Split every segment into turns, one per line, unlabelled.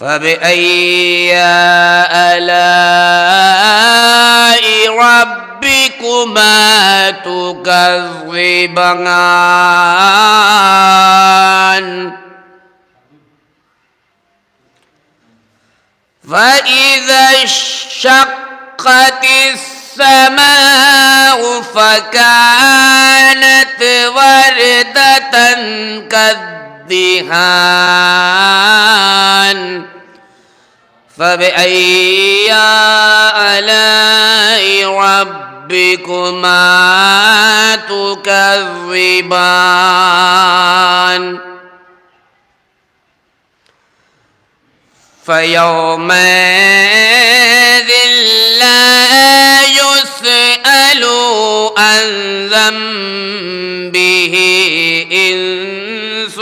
فبأي آلاء ربكما تكذبان فإذا انشقت السماء فكانت وردة كالدهان فبأي آلاء ربكما تكذبان فيومئذ لا يسأل عن ذنبه إنس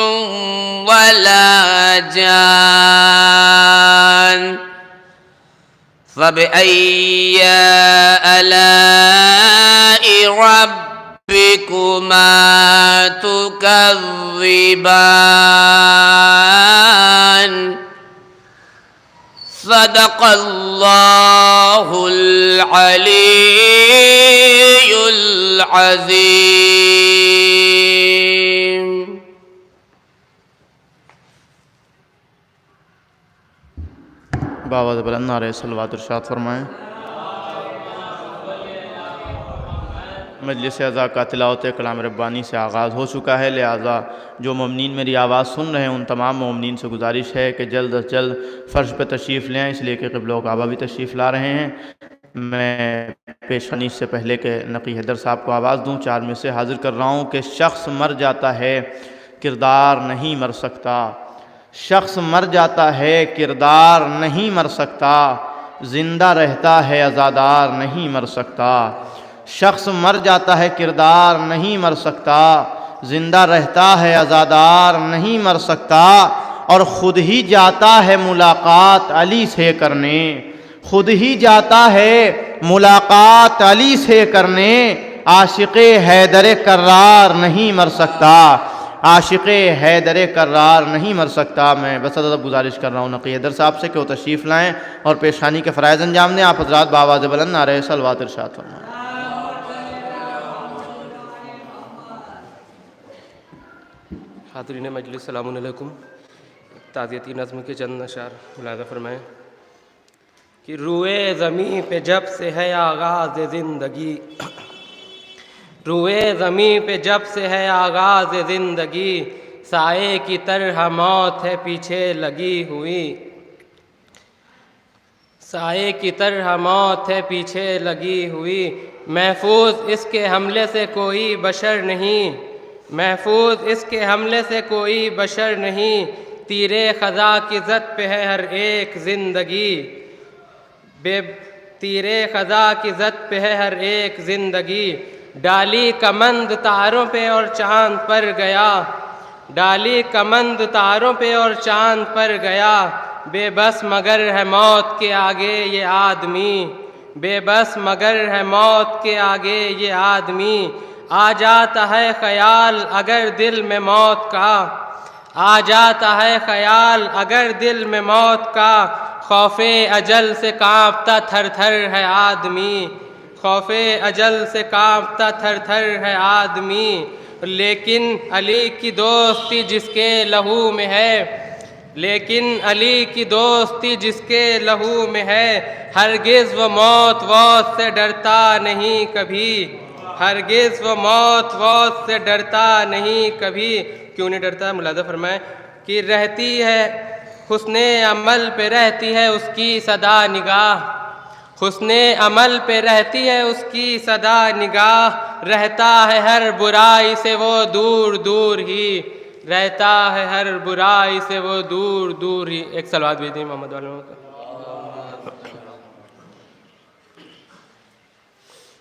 ولا جان فبأي آلاء ربكما تكذبان صدق اللہ العلی العظیم۔
بآواز بلند نعرہ صلوات ارشاد فرمائیں۔ مجلس عزا کا تلاوت کلام ربانی سے آغاز ہو چکا ہے، لہٰذا جو مومنین میری آواز سن رہے ہیں ان تمام مومنین سے گزارش ہے کہ جلد از جلد فرش پہ تشریف لیں، اس لیے کہ قبلہ و کعبہ بھی تشریف لا رہے ہیں۔ میں پیشانی سے پہلے کہ نقی حیدر صاحب کو آواز دوں، 4 میں سے حاضر کر رہا ہوں کہ شخص مر جاتا ہے کردار نہیں مر سکتا، شخص مر جاتا ہے کردار نہیں مر سکتا، زندہ رہتا ہے عزادار نہیں مر سکتا۔ شخص مر جاتا ہے کردار نہیں مر سکتا، زندہ رہتا ہے عزادار نہیں مر سکتا، اور خود ہی جاتا ہے ملاقات علی سے کرنے، خود ہی جاتا ہے ملاقات علی سے کرنے، عاشق حیدر کرار نہیں مر سکتا، عاشق حیدر کرار نہیں مر سکتا۔ میں بس ادب گزارش کر رہا ہوں نقی حیدر صاحب سے کہ وہ تشریف لائیں اور پیشانی کے فرائض انجام دیں۔ آپ حضرات بآواز بلند نعرہ صلوات ارشاد فرمائیں۔
حاضرین مجلس السلام علیکم۔ تعزیتی نظم کے چند اشعار ملاحظہ فرمائیں کہ روئے زمیں پہ جب سے ہے آغاز زندگی، روئے زمیں پہ جب سے ہے آغاز زندگی، سائے کی طرح موت ہے پیچھے لگی ہوئی، سائے کی طرح موت ہے پیچھے لگی ہوئی، محفوظ اس کے حملے سے کوئی بشر نہیں، محفوظ اس کے حملے سے کوئی بشر نہیں، تیرے خزا کی زد پہ ہے ہر ایک زندگی، تیرے خزا کی زد پہ ہے ہر ایک زندگی، ڈالی کمند تاروں پہ اور چاند پر گیا، ڈالی کمند تاروں پہ اور چاند پر گیا، بے بس مگر ہے موت کے آگے یہ آدمی، بے بس مگر ہے موت کے آگے یہ آدمی، آ جاتا ہے خیال اگر دل میں موت کا، آ جاتا ہے خیال اگر دل میں موت کا، خوف اجل سے کانپتا تھر تھر ہے آدمی، خوف اجل سے کانپتا تھر تھر ہے آدمی، لیکن علی کی دوستی جس کے لہو میں ہے، لیکن علی کی دوستی جس کے لہو میں ہے، ہرگز وہ موت سے ڈرتا نہیں کبھی، ہرگز وہ موت سے ڈرتا نہیں کبھی۔ کیوں نہیں ڈرتا؟ ملاحظہ فرمائیں کہ رہتی ہے حسن عمل پہ رہتی ہے اس کی صدا نگاہ، حسن عمل پہ رہتی ہے اس کی صدا نگاہ، رہتا ہے ہر برائی سے وہ دور دور ہی، رہتا ہے ہر برائی سے وہ دور دور ہی۔ ایک صلوات بھیجیں محمد والوں کا۔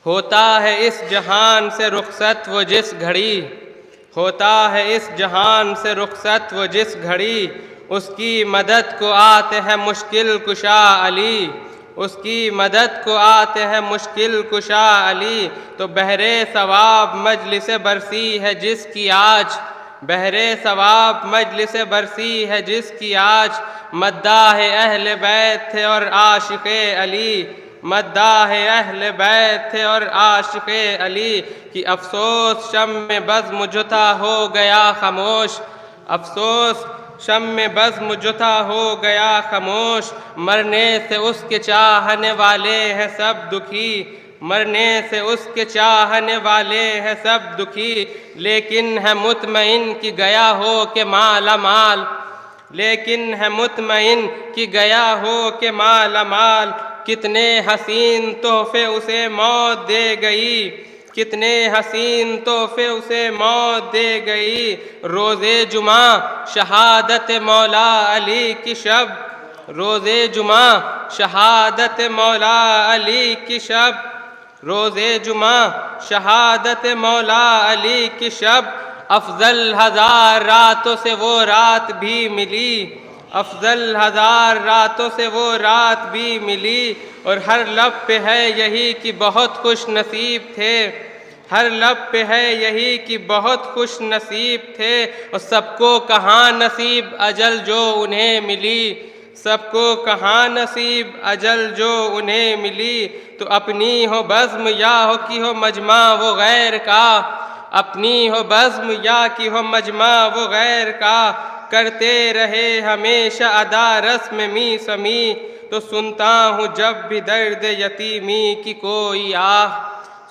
ہوتا ہے اس جہان سے رخصت وہ جس گھڑی، ہوتا ہے اس جہان سے رخصت وہ جس گھڑی، اس کی مدد کو آتے ہیں مشکل کشا علی، اس کی مدد کو آتے ہیں مشکل کشا علی، تو بحر ثواب مجلس برسی ہے جس کی آج، بحر ثواب مجلس برسی ہے جس کی آج، مداح اہل بیت تھے اور عاشق علی، مداح اہل بیت تھے اور عاشق علی، کہ افسوس شم بزم جو تھا ہو گیا خاموش، افسوس شم بزم جو تھا ہو گیا خاموش، مرنے سے اس کے چاہنے والے ہیں سب دکھی، مرنے سے اس کے چاہنے والے ہیں سب دکھی، لیکن ہے مطمئن کہ گیا ہو کہ مالا مال، لیکن ہے مطمئن کہ گیا ہو کہ مالا مال، کتنے حسین تحفے اسے موت دے گئی، کتنے حسین تحفے اسے موت دے گئی، روز جمعہ شہادت مولا علی کی شب، روز جمعہ شہادت مولا علی کی شب، روز جمعہ شہادت مولا علی کی شب، افضل ہزار راتوں سے وہ رات بھی ملی، افضل ہزار راتوں سے وہ رات بھی ملی، اور ہر لب پہ ہے یہی کہ بہت خوش نصیب تھے، ہر لب پہ ہے یہی کہ بہت خوش نصیب تھے، اور سب کو کہاں نصیب اجل جو انہیں ملی، سب کو کہاں نصیب اجل جو انہیں ملی، تو اپنی ہو بزم یا ہو کی ہو مجمع وہ غیر کا، اپنی ہو بزم یا کی ہو مجمع وہ غیر کا، کرتے رہے ہمیشہ ادا رسم می سمی، تو سنتا ہوں جب بھی درد یتیمی کی کوئی آہ،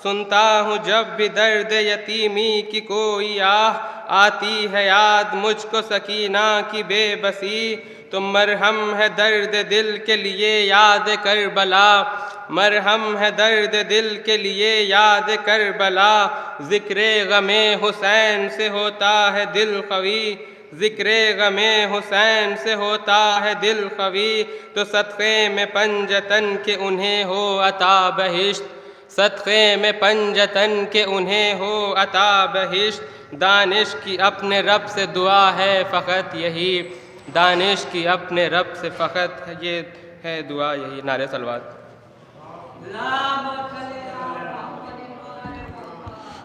سنتا ہوں جب بھی درد یتیمی کی کوئی آہ، آتی ہے یاد مجھ کو سکینہ کی بے بسی، تو مرہم ہے درد دل کے لیے یاد کربلا، مرہم ہے درد دل کے لیے یاد کربلا، ذکر غم حسین سے ہوتا ہے دل قوی، ذکر غم حسین سے ہوتا ہے دل قوی، تو صدقے میں پنجتن کے انہیں ہو عطا بہشت، صدقے میں پنجتن کے انہیں ہو عطا بہشت، دانش کی اپنے رب سے دعا ہے فقط یہی، دانش کی اپنے رب سے فقط یہ ہے دعا یہی۔ نعرہ صلوات۔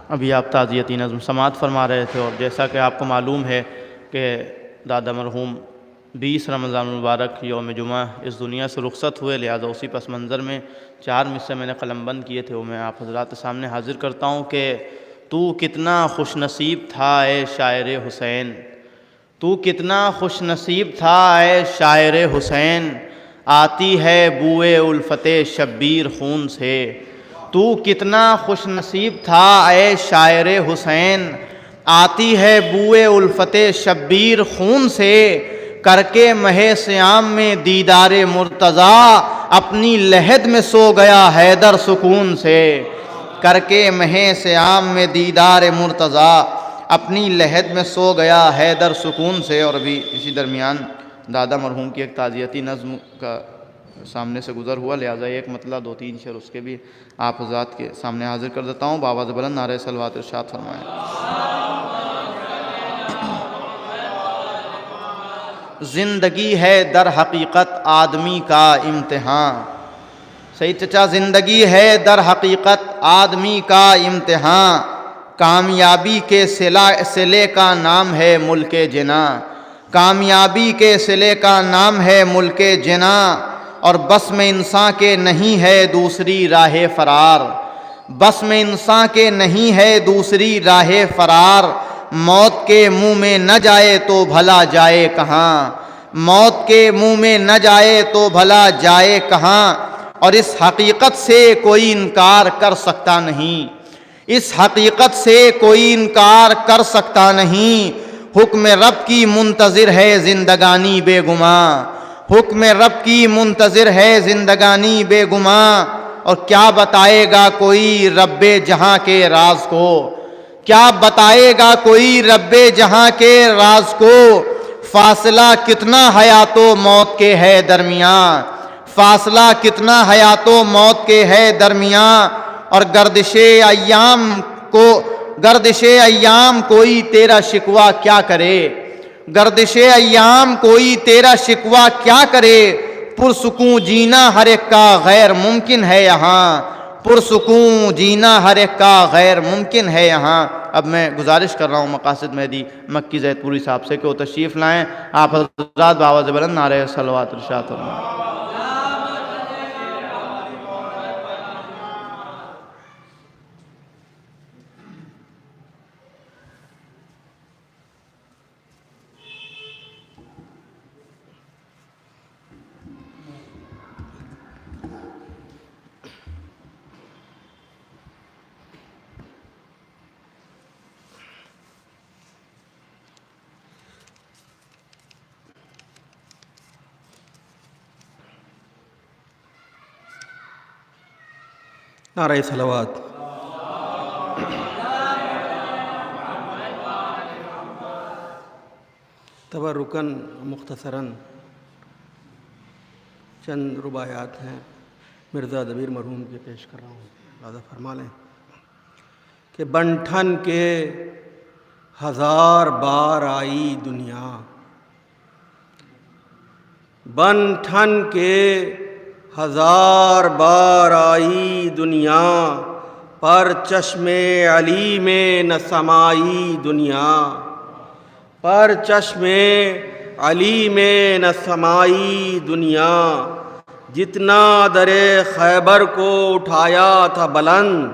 ابھی آپ تعزیتی نظم سماعت فرما رہے تھے، اور جیسا کہ آپ کو معلوم ہے کہ دادا مرحوم 20 رمضان المبارک یوم جمعہ اس دنیا سے رخصت ہوئے، لہذا اسی پس منظر میں 4 مصرع میں نے قلم بند کیے تھے، وہ میں آپ حضرات سامنے حاضر کرتا ہوں کہ تو کتنا خوش نصیب تھا اے شاعر حسین، تو کتنا خوش نصیب تھا اے شاعر حسین، آتی ہے بوئے الفت شبیر خون سے، تو کتنا خوش نصیب تھا اے شاعر حسین، آتی ہے بوئے الفت شبیر خون سے، کر کے مہ سیام میں دیدار مرتضیٰ، اپنی لحد میں سو گیا حیدر سکون سے، کر کے مہ سیام میں دیدار مرتضیٰ، اپنی لحد میں سو گیا حیدر سکون سے۔ اور ابھی اسی درمیان دادا مرحوم کی ایک تعزیتی نظم کا سامنے سے گزر ہوا، لہٰذا ایک مطلع 2-3 شعر اس کے بھی آپ حضرات کے سامنے حاضر کر دیتا ہوں۔ بآواز بلند نعرہ صلوات ارشاد فرمائیں۔ زندگی ہے در حقیقت آدمی کا امتحان، سید چچا، زندگی ہے در حقیقت آدمی کا امتحان، کامیابی کے صلے کا نام ہے ملک جنا، کامیابی کے صلے کا نام ہے ملک جنا، اور بس میں انسان کے نہیں ہے دوسری راہ فرار، بس میں انسان کے نہیں ہے دوسری راہ فرار، موت کے منہ میں نہ جائے تو بھلا جائے کہاں، موت کے منہ میں نہ جائے تو بھلا جائے کہاں، اور اس حقیقت سے کوئی انکار کر سکتا نہیں، اس حقیقت سے کوئی انکار کر سکتا نہیں، حکم رب کی منتظر ہے زندگانی بے گماں، حکم رب کی منتظر ہے زندگانی بے گماں، اور کیا بتائے گا کوئی رب جہاں کے راز کو، کیا بتائے گا کوئی رب جہاں کے راز کو، فاصلہ کتنا حیات و موت کے ہے درمیان، فاصلہ کتنا حیات و موت کے ہے درمیان، اور گردش ایام کوئی تیرا شکوہ کیا کرے، گردش ایام کوئی تیرا شکوہ کیا کرے، پرسکون جینا ہر ایک کا غیر ممکن ہے یہاں، پرسکون جینا ہر ایک کا غیر ممکن ہے یہاں۔ اب میں گزارش کر رہا ہوں مقاصد مہدی مکی زید پوری صاحب سے کہ وہ تشریف لائیں. آپ حضرات بآواز بلند نعرہ صلوات ارشاد فرمائیں.
نعرہ صلوات. تبرکاً مختصراً چند رباعیات ہیں مرزا دبیر مرحوم کے پیش کر رہا ہوں. لہذا فرما لیں کہ بنٹھن کے 1000 بار آئی دنیا، بنٹھن کے 1000 بار آئی دنیا، پر چشم علی میں نہ سمائی دنیا، پر چشم علی میں نہ سمائی دنیا. جتنا در خیبر کو اٹھایا تھا بلند،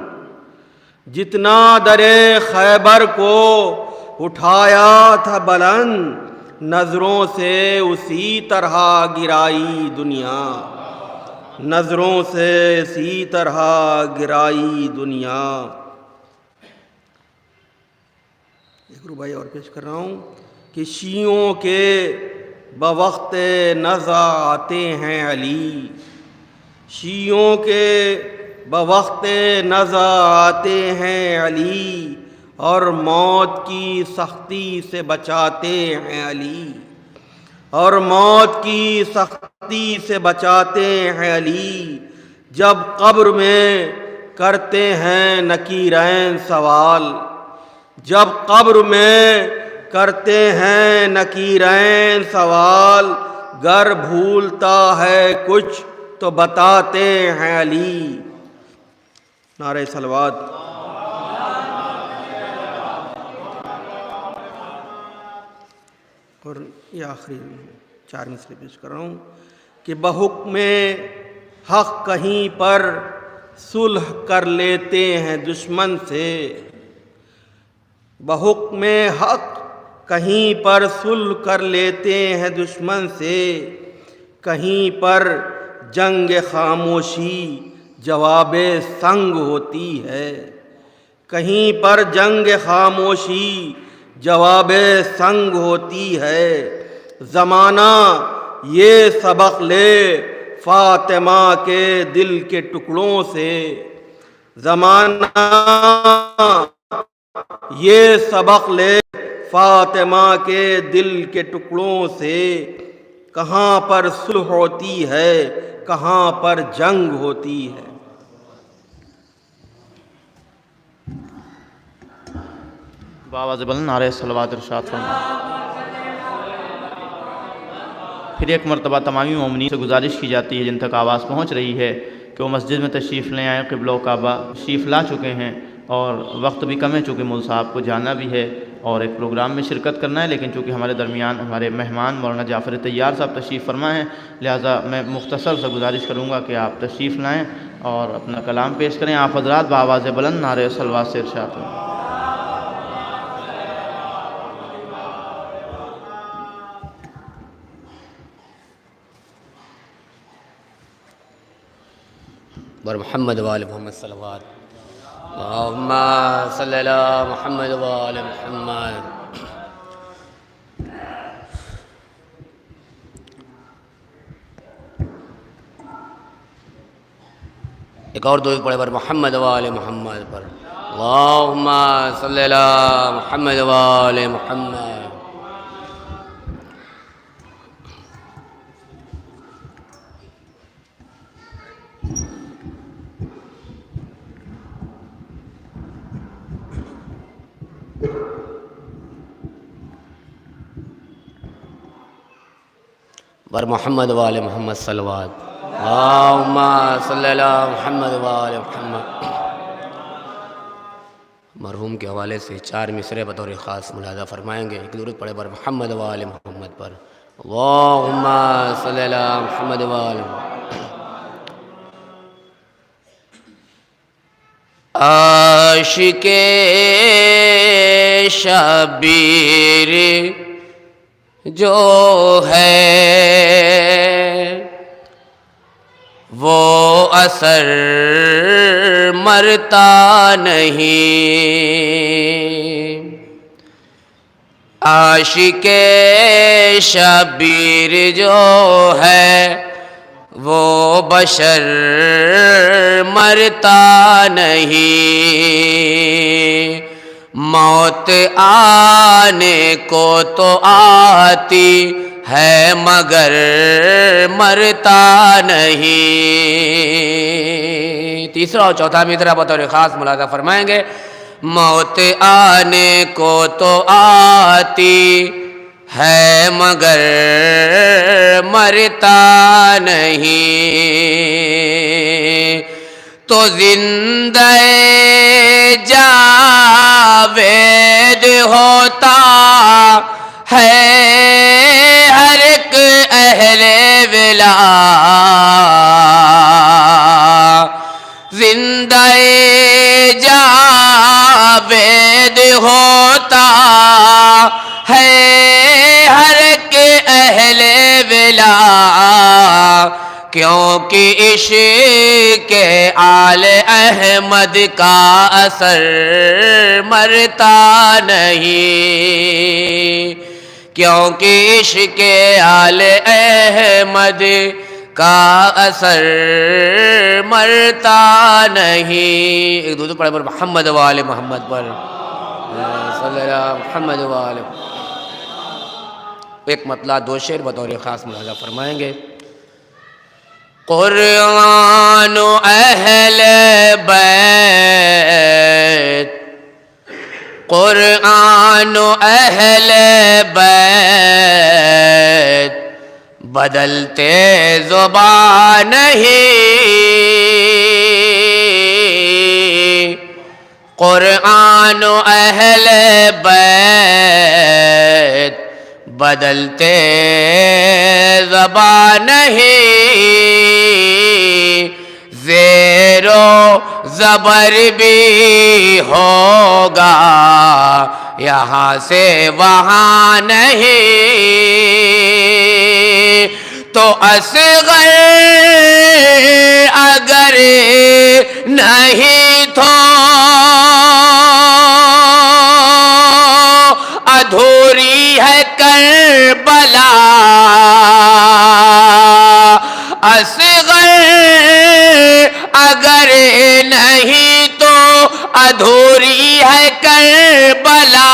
جتنا در خیبر کو اٹھایا تھا بلند، نظروں سے اسی طرح گرائی دنیا، نظروں سے اسی طرح گرائی دنیا. ایک رباعی اور پیش کر رہا ہوں کہ شیعوں کے بوقت نزع آتے ہیں علی، شیعوں کے بوقت نزع آتے ہیں علی، اور موت کی سختی سے بچاتے ہیں علی، اور موت کی سختی سے بچاتے ہیں علی. جب قبر میں کرتے ہیں نکیرین سوال، جب قبر میں کرتے ہیں نکیرین سوال، گر بھولتا ہے کچھ تو بتاتے ہیں علی. نعرہ صلوات. اور یہ آخری 4 مصرے پیش کر رہا ہوں کہ بحکم حق کہیں پر صلح کر لیتے ہیں دشمن سے، بحکم حق کہیں پر صلح کر لیتے ہیں دشمن سے، کہیں پر جنگ خاموشی جواب سنگ ہوتی ہے، کہیں پر جنگ خاموشی جواب سنگ ہوتی ہے. زمانہ یہ سبق لے فاطمہ کے دل کے ٹکڑوں سے، زمانہ یہ سبق لے فاطمہ کے دل کے ٹکڑوں سے. کہاں پر صلح ہوتی ہے، کہاں پر جنگ ہوتی ہے.
بآواز بلند نعرہ صلوات ارشاد فرمائیں. پھر ایک مرتبہ تمامی مومنین سے گزارش کی جاتی ہے جن تک آواز پہنچ رہی ہے کہ وہ مسجد میں تشریف لیں آئیں. قبلہ و کعبہ تشریف لا چکے ہیں اور وقت بھی کم ہے چونکہ مول صاحب کو جانا بھی ہے اور ایک پروگرام میں شرکت کرنا ہے، لیکن چونکہ ہمارے درمیان ہمارے مہمان مولانا جعفر طیار صاحب تشریف فرما ہیں، لہٰذا میں مختصر سے گزارش کروں گا کہ آپ تشریف لائیں اور اپنا کلام پیش کریں. آپ حضرات بآواز بلند نعرہ صلوات سے ارشاد فرمائیں.
بر محمد وآل محمد صلوات. اللہم صلی علی محمد وآل محمد. ایک اور دعا پڑھے بر محمد وآل محمد پر. اللہم صلی علی محمد وآل محمد. بر محمد وآل محمد صلوات. اللہم صلی علی محمد وآل محمد. مرحوم کے حوالے سے 4 مصرے بطور خاص ملاحظہ فرمائیں گے. ایک درود پڑھے بر محمد و آل محمد پر. اللہم صلی علی محمد و آل محمد. عاشق شبیر جو ہے وہ اثر مرتا نہیں. عاشق شبیر جو ہے وہ بشر مرتا نہیں. موت آنے کو تو آتی ہے مگر مرتا نہیں. تیسرا اور چوتھا مصرع بطور خاص ملاحظہ فرمائیں گے. موت آنے کو تو آتی ہے مگر مرتا نہیں. تو زندہ جاوید ہوتا ہے ہر ایک اہل ولا. زندہ جاوید ہوتا ہے ہر ایک اہل ولا. کیونکہ عشق آل احمد کا اثر مرتا نہیں. کیونکہ عشق آل احمد کا اثر مرتا نہیں. ایک دوسرے پڑھے پر محمد و آل محمد پر صلی اللہ محمد و آل. ایک مطلع 2 شعر بطور خاص ملاحظہ فرمائیں گے. قرآن و اہل بیت قرآن و اہل بیت بدلتے زبان نہیں. قرآن و اہل بیت بدلتے زبان نہیں. زیر و زبر بھی ہوگا یہاں سے وہاں نہیں. تو اصغر اگر نہیں تو ادھوری ہے کربلا. اصغر اگر نہیں تو ادھوری ہے کربلا.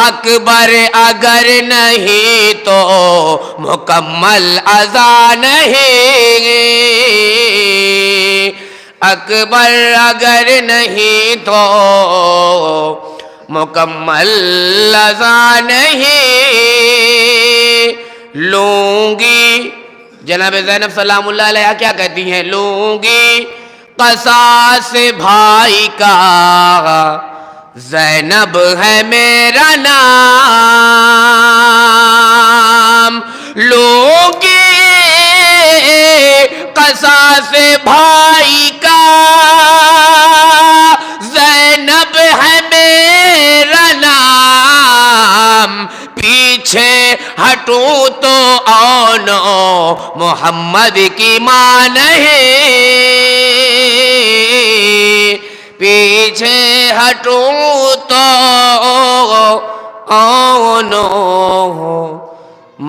اکبر اگر نہیں تو مکمل عزا نہیں. اکبر اگر نہیں تو مکمل عزا نہیں. لوں گی جناب زینب سلام اللہ علیہ کیا کہتی ہیں؟ لوں گی قصاص بھائی کا زینب ہے میرا نام. لوں گی قصاص بھائی کا زینب ہے میرا نام. پیچھے ہٹوں تو آنو محمد کی ماں نہیں. پیچھے ہٹوں تو آنو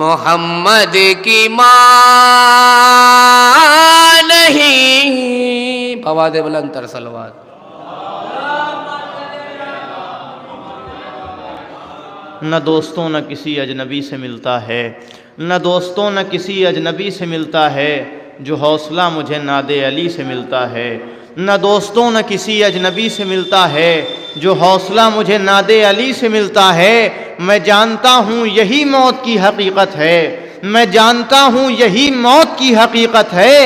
محمد کی ماں نہیں. فواد بلند تر صلوات.
نہ دوستوں نہ کسی اجنبی سے ملتا ہے. نہ دوستوں نہ کسی اجنبی سے ملتا ہے جو حوصلہ مجھے ناد علی سے ملتا ہے. نہ دوستوں نہ کسی اجنبی سے ملتا ہے جو حوصلہ مجھے ناد علی سے ملتا ہے. میں جانتا ہوں یہی موت کی حقیقت ہے. میں جانتا ہوں یہی موت کی حقیقت ہے.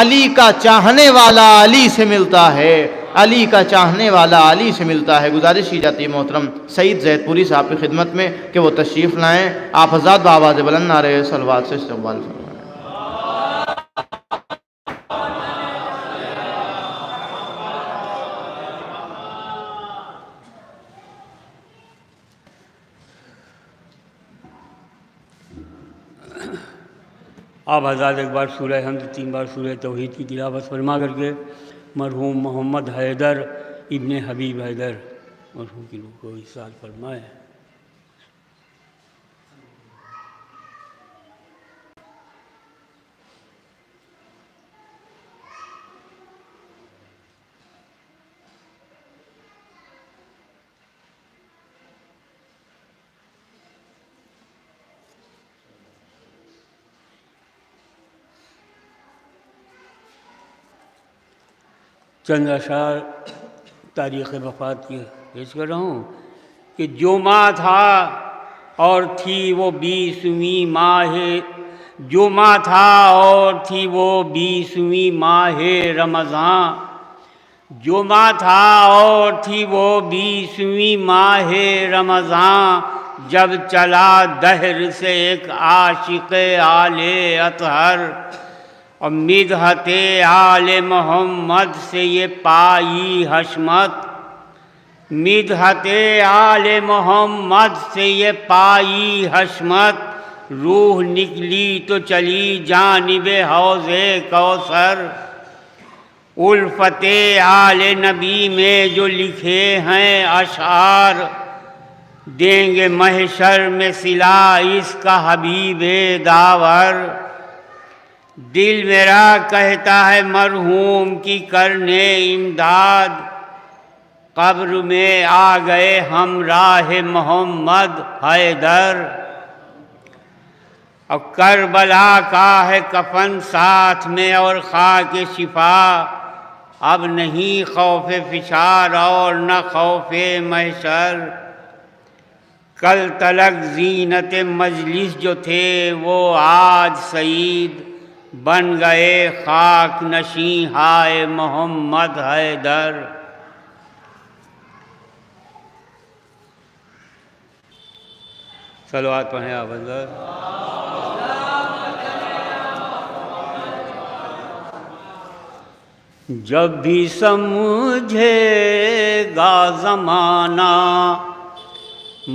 علی کا چاہنے والا علی سے ملتا ہے. علی کا چاہنے والا علی سے ملتا ہے۔ گزارش کی جاتی ہے محترم سعید زید پوری صاحب کی خدمت میں کہ وہ تشریف لائیں، آپ حضرات بآواز بلند نعرہ صلوات سے استقبال فرمائیں۔
آپ حضرات ایک بار سورہ حمد 3 بار سورہ توحید کی تلاوت فرما کر کے مرحوم محمد حیدر ابن حبیب حیدر مرحوم کی روح کو ایصال فرمائے۔ چند اشعار تاریخ وفات کی پیش کر رہا ہوں کہ جو ماہ تھا اور تھی وہ 20ویں ماہ، جو ماہ تھا اور تھی وہ 20ویں ماہ رمضان، جو ماہ تھا اور تھی وہ 20ویں ماہ رمضان، جب چلا دہر سے ایک عاشق آل اطہر، اور مدحت آل محمد سے یہ پائی حشمت، مدحت آل محمد سے یہ پائی حشمت، روح نکلی تو چلی جانب حوض کوثر، الفت آل نبی میں جو لکھے ہیں اشعار، دیں گے محشر میں صلہ اس کا حبیب داور، دل میرا کہتا ہے مرحوم کی کرنے امداد، قبر میں آ گئے ہمراہ محمد حیدر، اب کربلا کا ہے کفن ساتھ میں اور خاک شفا، اب نہیں خوف فشار اور نہ خوف محشر، کل تلک زینت مجلس جو تھے وہ آج سعید، بن گئے خاک نشیں ہائے محمد حیدر۔ صلوات پڑھیں آپ حضرت۔ جب بھی سمجھے گا زمانہ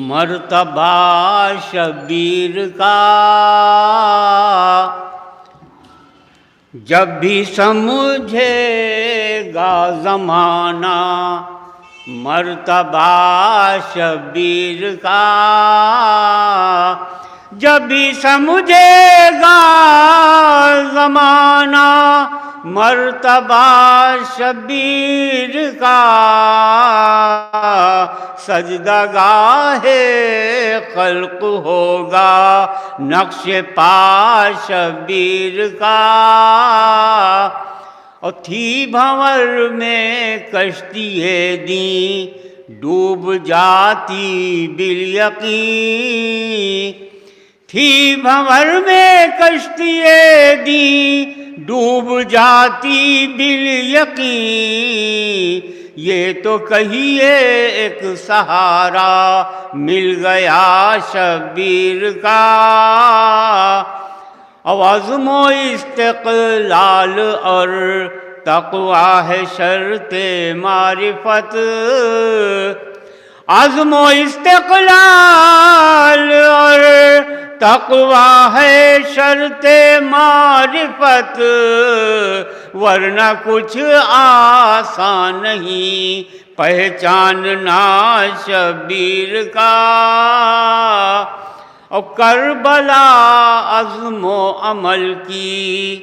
مرتبہ شبیر کا، جب بھی سمجھے گا زمانہ مرتبہ شبیر کا، جب بھی سمجھے گا زمانہ مرتبہ شبیر کا، سجدہ گاہ خلق ہوگا نقش پا شبیر کا، اور تھی بھنور میں کشتی دیں ڈوب جاتی بالیقین، تھی بھنور میں کشتی دیں ڈوب جاتی بالیقین، یہ تو کہیے ایک سہارا مل گیا شبیر کا، اور عزم و استقلال اور تقویٰ ہے شرط معرفت، عزم و استقلال اور تقویٰ ہے شرط معرفت، ورنہ کچھ آسان نہیں پہچاننا شبیر کا، اور کربلا عزم و عمل کی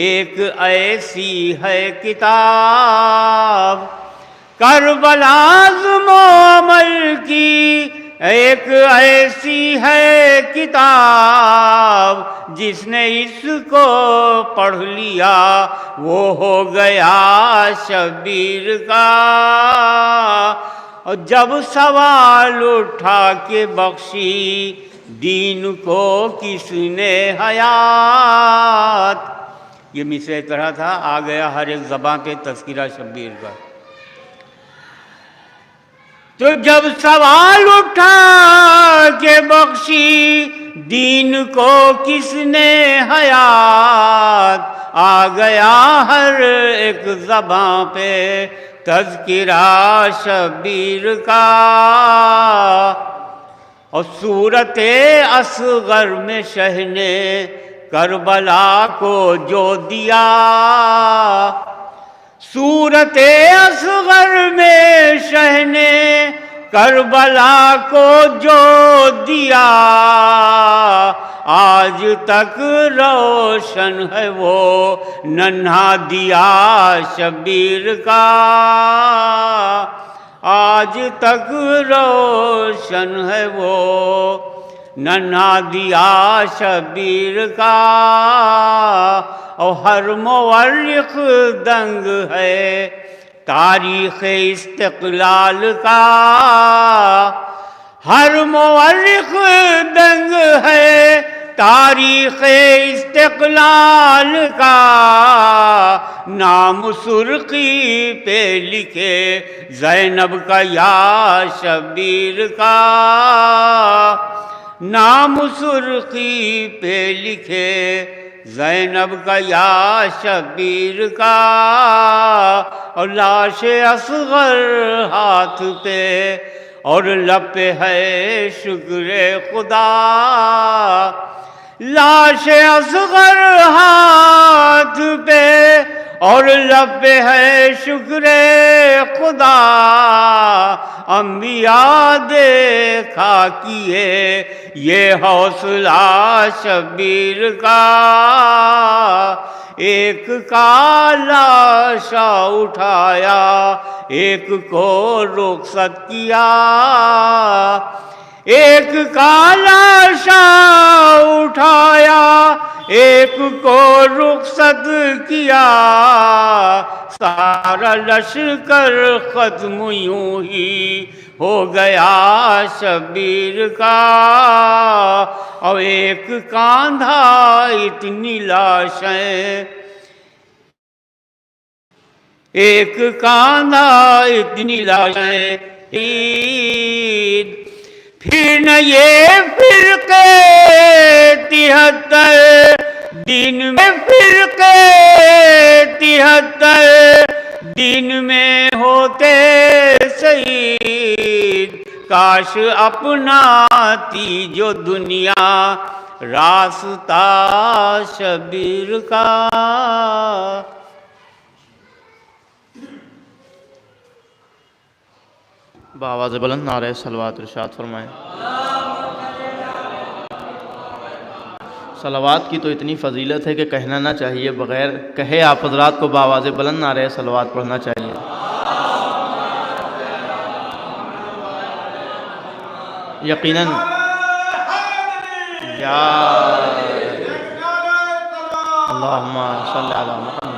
ایک ایسی ہے کتاب، کربلا عزم و عمل کی ایک ایسی ہے کتاب، جس نے اس کو پڑھ لیا وہ ہو گیا شبیر کا، اور جب سوال اٹھا کہ بخشی دین کو کس نے حیات، یہ مصرع طرح تھا، آ گیا ہر ایک زباں پہ تذکرہ شبیر کا، تو جب سوال اٹھا کہ بخشی دین کو کس نے حیات، آ گیا ہر ایک زباں پہ تذکرہ شبیر کا، اور صورت اصغر میں شہ نے کربلا کو جو دیا، صورت اصغر میں شہ نے کربلا کو جو دیا، آج تک روشن ہے وہ ننھا دیا شبیر کا، آج تک روشن ہے وہ ننھا دیا شبیر کا، اور ہر مورخ دنگ ہے تاریخ استقلال کا، ہر مورخ دنگ ہے تاریخ استقلال کا، نام سرخی پہ لکھے زینب کا یا شبیر کا، نام سرخی پہ لکھے زینب کا یا شبیر کا، اور لاش اصغر ہاتھ پہ اور لب پہ ہے شکر خدا، لاش اصغر ہاتھ پہ اور لب پہ ہے شکر خدا، انبیاء دیکھا کیے یہ حوصلہ شبیر کا، ایک کا لاشا اٹھایا ایک کو رخصت کیا، ایک کا لاشا اٹھایا ایک کو رخصت کیا، سارا لشکر ختم یوں ہی ہو گیا شبیر کا، اور ایک کاندھا اتنی لاشیں، ایک کاندھا اتنی لاشیں، پھر نہ یہ فرقے 73 دن میں، فرقے 73 دن میں ہوتے شہید، کاش اپناتی جو دنیا راستہ شبیر کا۔
بآواز بلند نعرہ صلوات ارشاد فرمائیں۔ صلوات کی تو اتنی فضیلت ہے کہ کہنا نہ چاہیے، بغیر کہے آپ حضرات کو بآواز بلند نعرہ صلوات پڑھنا چاہیے۔ یقیناً یا اللہم صلی علی محمد،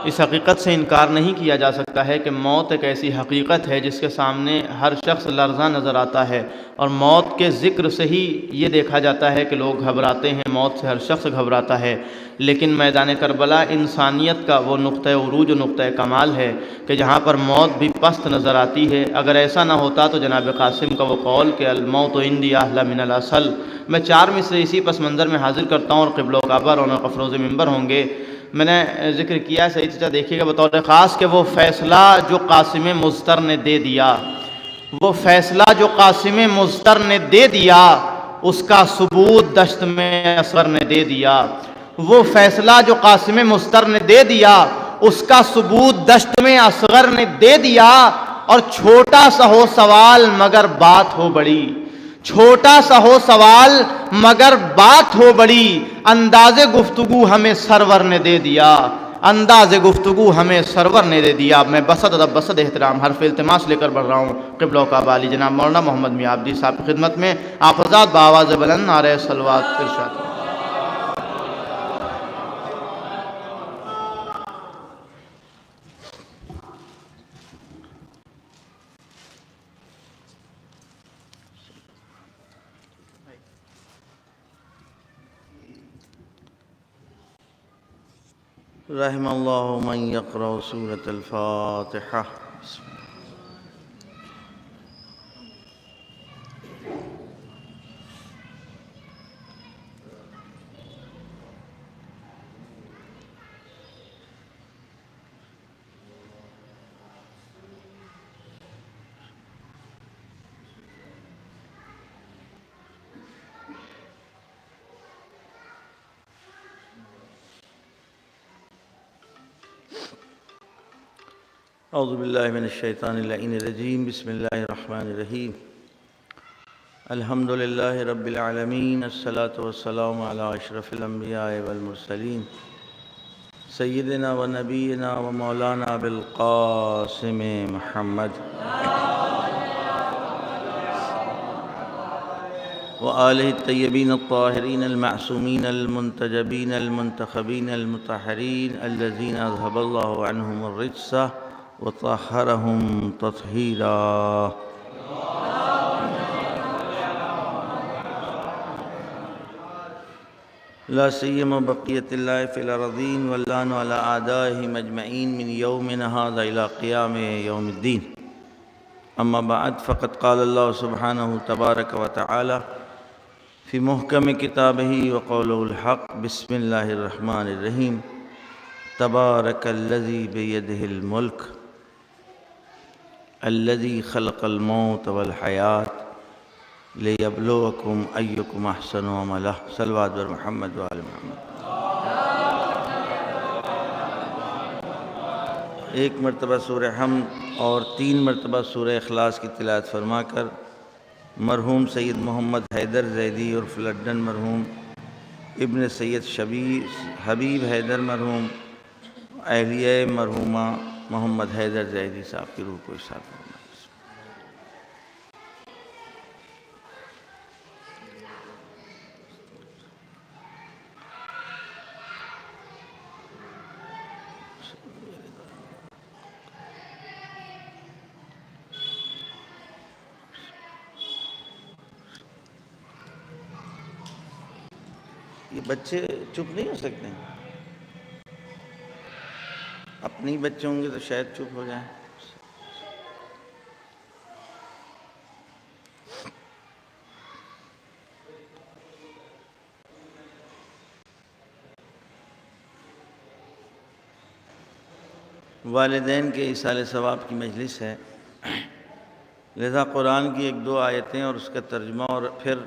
اس حقیقت سے انکار نہیں کیا جا سکتا ہے کہ موت ایک ایسی حقیقت ہے جس کے سامنے ہر شخص لرزاں نظر آتا ہے، اور موت کے ذکر سے ہی یہ دیکھا جاتا ہے کہ لوگ گھبراتے ہیں، موت سے ہر شخص گھبراتا ہے۔ لیکن میدان کربلا انسانیت کا وہ نقطہ عروج و نقطہ کمال ہے کہ جہاں پر موت بھی پست نظر آتی ہے۔ اگر ایسا نہ ہوتا تو جناب قاسم کا وہ قول کہ الموت عندی احلی من الاصل، میں 4 مصرے اسی پس منظر میں حاضر کرتا ہوں اور قبلہ و کعبہ رونق افروز ممبر ہوں گے۔ میں نے ذکر کیا، صحیح چچا دیکھیے گا بطور خاص کہ وہ فیصلہ جو قاسم مضطر نے دے دیا، وہ فیصلہ جو قاسم مضطر نے دے دیا، اس کا ثبوت دشت میں اصغر نے دے دیا۔ وہ فیصلہ جو قاسم مضطر نے دے دیا، اس کا ثبوت دشت میں اصغر نے دے دیا، اور چھوٹا سا ہو سوال مگر بات ہو بڑی، چھوٹا سا ہو سوال مگر بات ہو بڑی، انداز گفتگو ہمیں سرور نے دے دیا، انداز گفتگو ہمیں سرور نے دے دیا۔ میں بسط ادب بسط احترام حرف التماس لے کر بڑھ رہا ہوں قبلہ و کعبہ علی جناب مولانا محمد میاں عبدی صاحب کی خدمت میں، آپ حضرات بآواز بلند نعرہ صلوات ارشاد۔
رحم اللہ من یقرأ سورة الفاتحہ۔
اعوذ باللہ من الشیطان اللعین الرجیم بسم اللہ الرحمن الرحیم الحمد للہ رب العالمین الصلاة والسلام علی اشرف الانبیاء والمرسلین سیدنا و نبینا و مولانا بالقاسم محمد وآلہ الطیبین الطاہرین المعصومین المنتجبین المنتخبین المطہرین الذین اذهب اللہ عنہم الرجس وطہرہم تطہیرا لا سیما بقیت اللہ فی الارضین واللعن علی اعدائہم اجمعین من یومنا ھذا الی قیام یوم الدین اما بعد فقد قال اللہ سبحانہ تبارک و تعالی فی محکم کتابہ وقولہ الحق بسم اللہ الرحمن الرحیم تبارک الذی بیدہ الملک الذی خلق الموت والحیات لیبلوکم ایکم احسن عملا صلوات بر محمد وآل محمد۔ ایک مرتبہ سورہ حمد اور 3 مرتبہ سورہ اخلاص کی تلاوت فرما کر مرحوم سید محمد حیدر زیدی عرف لڈن مرحوم ابن سید حبیب حیدر مرحوم اہلیہ مرحومہ محمد حیدر زیدی صاحب کی روح کو ارشاد فرمائیں۔ یہ بچے چپ نہیں ہو سکتے ہیں، اپنے ہی بچے ہوں گے تو شاید چپ ہو جائیں۔ والدین کے ایصال ثواب کی مجلس ہے، لہذا قرآن کی 1-2 آیتیں اور اس کا ترجمہ، اور پھر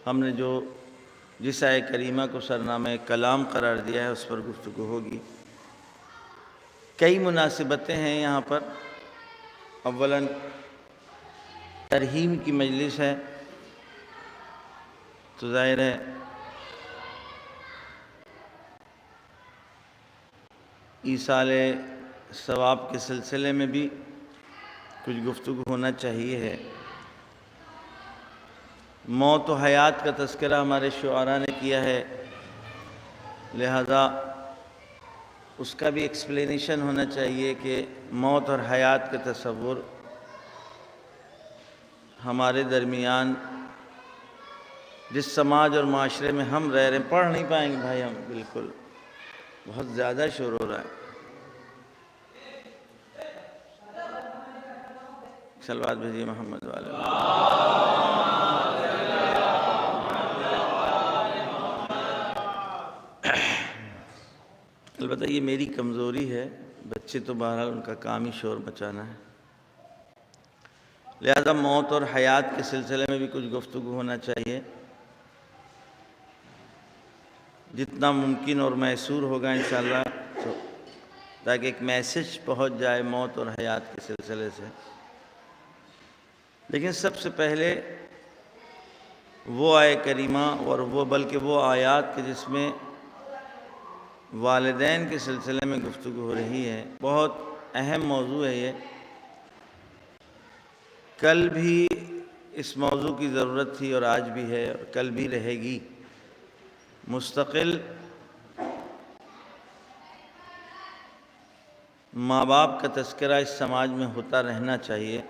ہم نے جس آیہ کریمہ کو سرنامہ کلام قرار دیا ہے اس پر گفتگو ہوگی۔ کئی مناسبتیں ہیں یہاں پر۔ اولاً ترحیم کی مجلس ہے تو ظاہر ہے ایصال ثواب کے سلسلے میں بھی کچھ گفتگو ہونا چاہیے ہے۔ موت و حیات کا تذکرہ ہمارے شعراء نے کیا ہے، لہذا اس کا بھی ایکسپلینیشن ہونا چاہیے کہ موت اور حیات کا تصور ہمارے درمیان جس سماج اور معاشرے میں ہم رہ رہے ہیں، پڑھ نہیں پائیں گے بھائی ہم، بالکل بہت زیادہ شور ہو رہا ہے۔ صلوات بھیجیے محمد والے۔ البتہ یہ میری کمزوری ہے، بچے تو بہرحال ان کا کام ہی شور مچانا ہے، لہذا موت اور حیات کے سلسلے میں بھی کچھ گفتگو ہونا چاہیے، جتنا ممکن اور میسور ہوگا انشاءاللہ، تاکہ ایک میسج پہنچ جائے موت اور حیات کے سلسلے سے۔ لیکن سب سے پہلے وہ آیہ کریمہ اور بلکہ وہ آیات کہ جس میں والدین کے سلسلے میں گفتگو ہو رہی ہے، بہت اہم موضوع ہے یہ۔ کل بھی اس موضوع کی ضرورت تھی اور آج بھی ہے اور کل بھی رہے گی۔ مستقل ماں باپ کا تذکرہ اس سماج میں ہوتا رہنا چاہیے،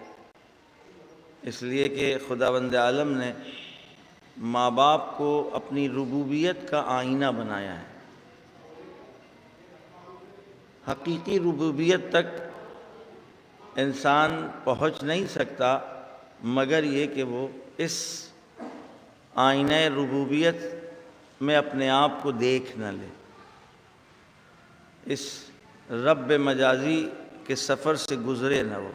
اس لیے کہ خداوند عالم نے ماں باپ کو اپنی ربوبیت کا آئینہ بنایا ہے۔ حقیقی ربوبیت تک انسان پہنچ نہیں سکتا مگر یہ کہ وہ اس آئینہ ربوبیت میں اپنے آپ کو دیکھ نہ لے، اس رب مجازی کے سفر سے گزرے نہ وہ،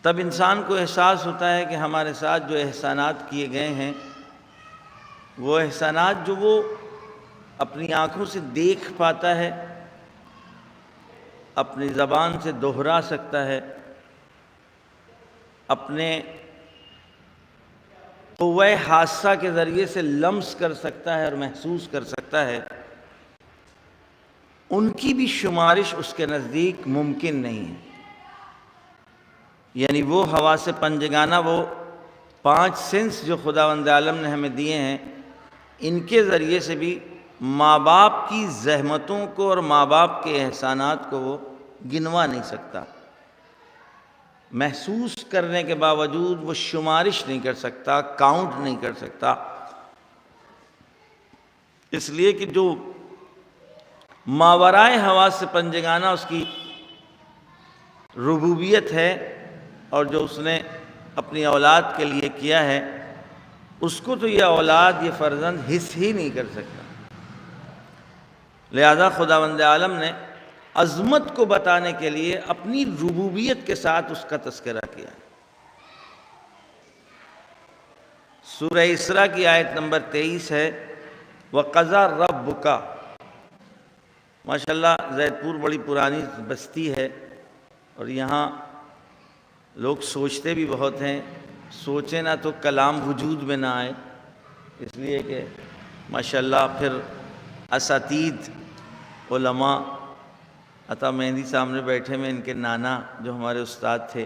تب انسان کو احساس ہوتا ہے کہ ہمارے ساتھ جو احسانات کیے گئے ہیں، وہ احسانات جو وہ اپنی آنکھوں سے دیکھ پاتا ہے اپنی زبان سے دہرا سکتا ہے، اپنے قوہ حاسہ کے ذریعے سے لمس کر سکتا ہے اور محسوس کر سکتا ہے، ان کی بھی شمارش اس کے نزدیک ممکن نہیں ہے۔ یعنی وہ حواس پنجگانہ، وہ 5 سینس جو خداوند عالم نے ہمیں دیے ہیں، ان کے ذریعے سے بھی ماں باپ کی زحمتوں کو اور ماں باپ کے احسانات کو وہ گنوا نہیں سکتا۔ محسوس کرنے کے باوجود وہ شمارش نہیں کر سکتا، کاؤنٹ نہیں کر سکتا، اس لیے کہ جو ماورائے حواس پنجگانہ اس کی ربوبیت ہے اور جو اس نے اپنی اولاد کے لیے کیا ہے، اس کو تو یہ اولاد، یہ فرزند حس ہی نہیں کر سکتا۔ لہذا خداوند عالم نے عظمت کو بتانے کے لیے اپنی ربوبیت کے ساتھ اس کا تذکرہ کیا۔ سورہ اسراء کی آیت نمبر 23 ہے، وَقَضَى رَبُّكَ۔ ماشاءاللہ زید پور بڑی پرانی بستی ہے اور یہاں لوگ سوچتے بھی بہت ہیں، سوچیں نہ تو کلام وجود میں نہ آئے، اس لیے کہ ماشاءاللہ پھر اساتید علماء، عطا مہندی سامنے بیٹھے میں ان کے نانا جو ہمارے استاد تھے،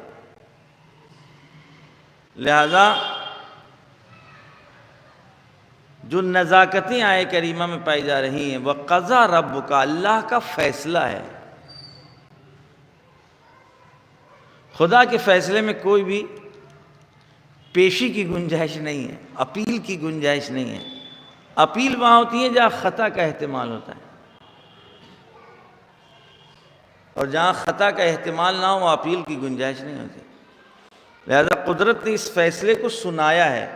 لہذا جو نزاکتیں آئے کریمہ میں پائی جا رہی ہیں، وَقَضَى رَبُّكَ، اللہ کا فیصلہ ہے۔ خدا کے فیصلے میں کوئی بھی پیشی کی گنجائش نہیں ہے، اپیل کی گنجائش نہیں ہے۔ اپیل وہاں ہوتی ہے جہاں خطا کا احتمال ہوتا ہے، اور جہاں خطا کا احتمال نہ ہو اپیل کی گنجائش نہیں ہوتی۔ لہذا قدرت نے اس فیصلے کو سنایا ہے۔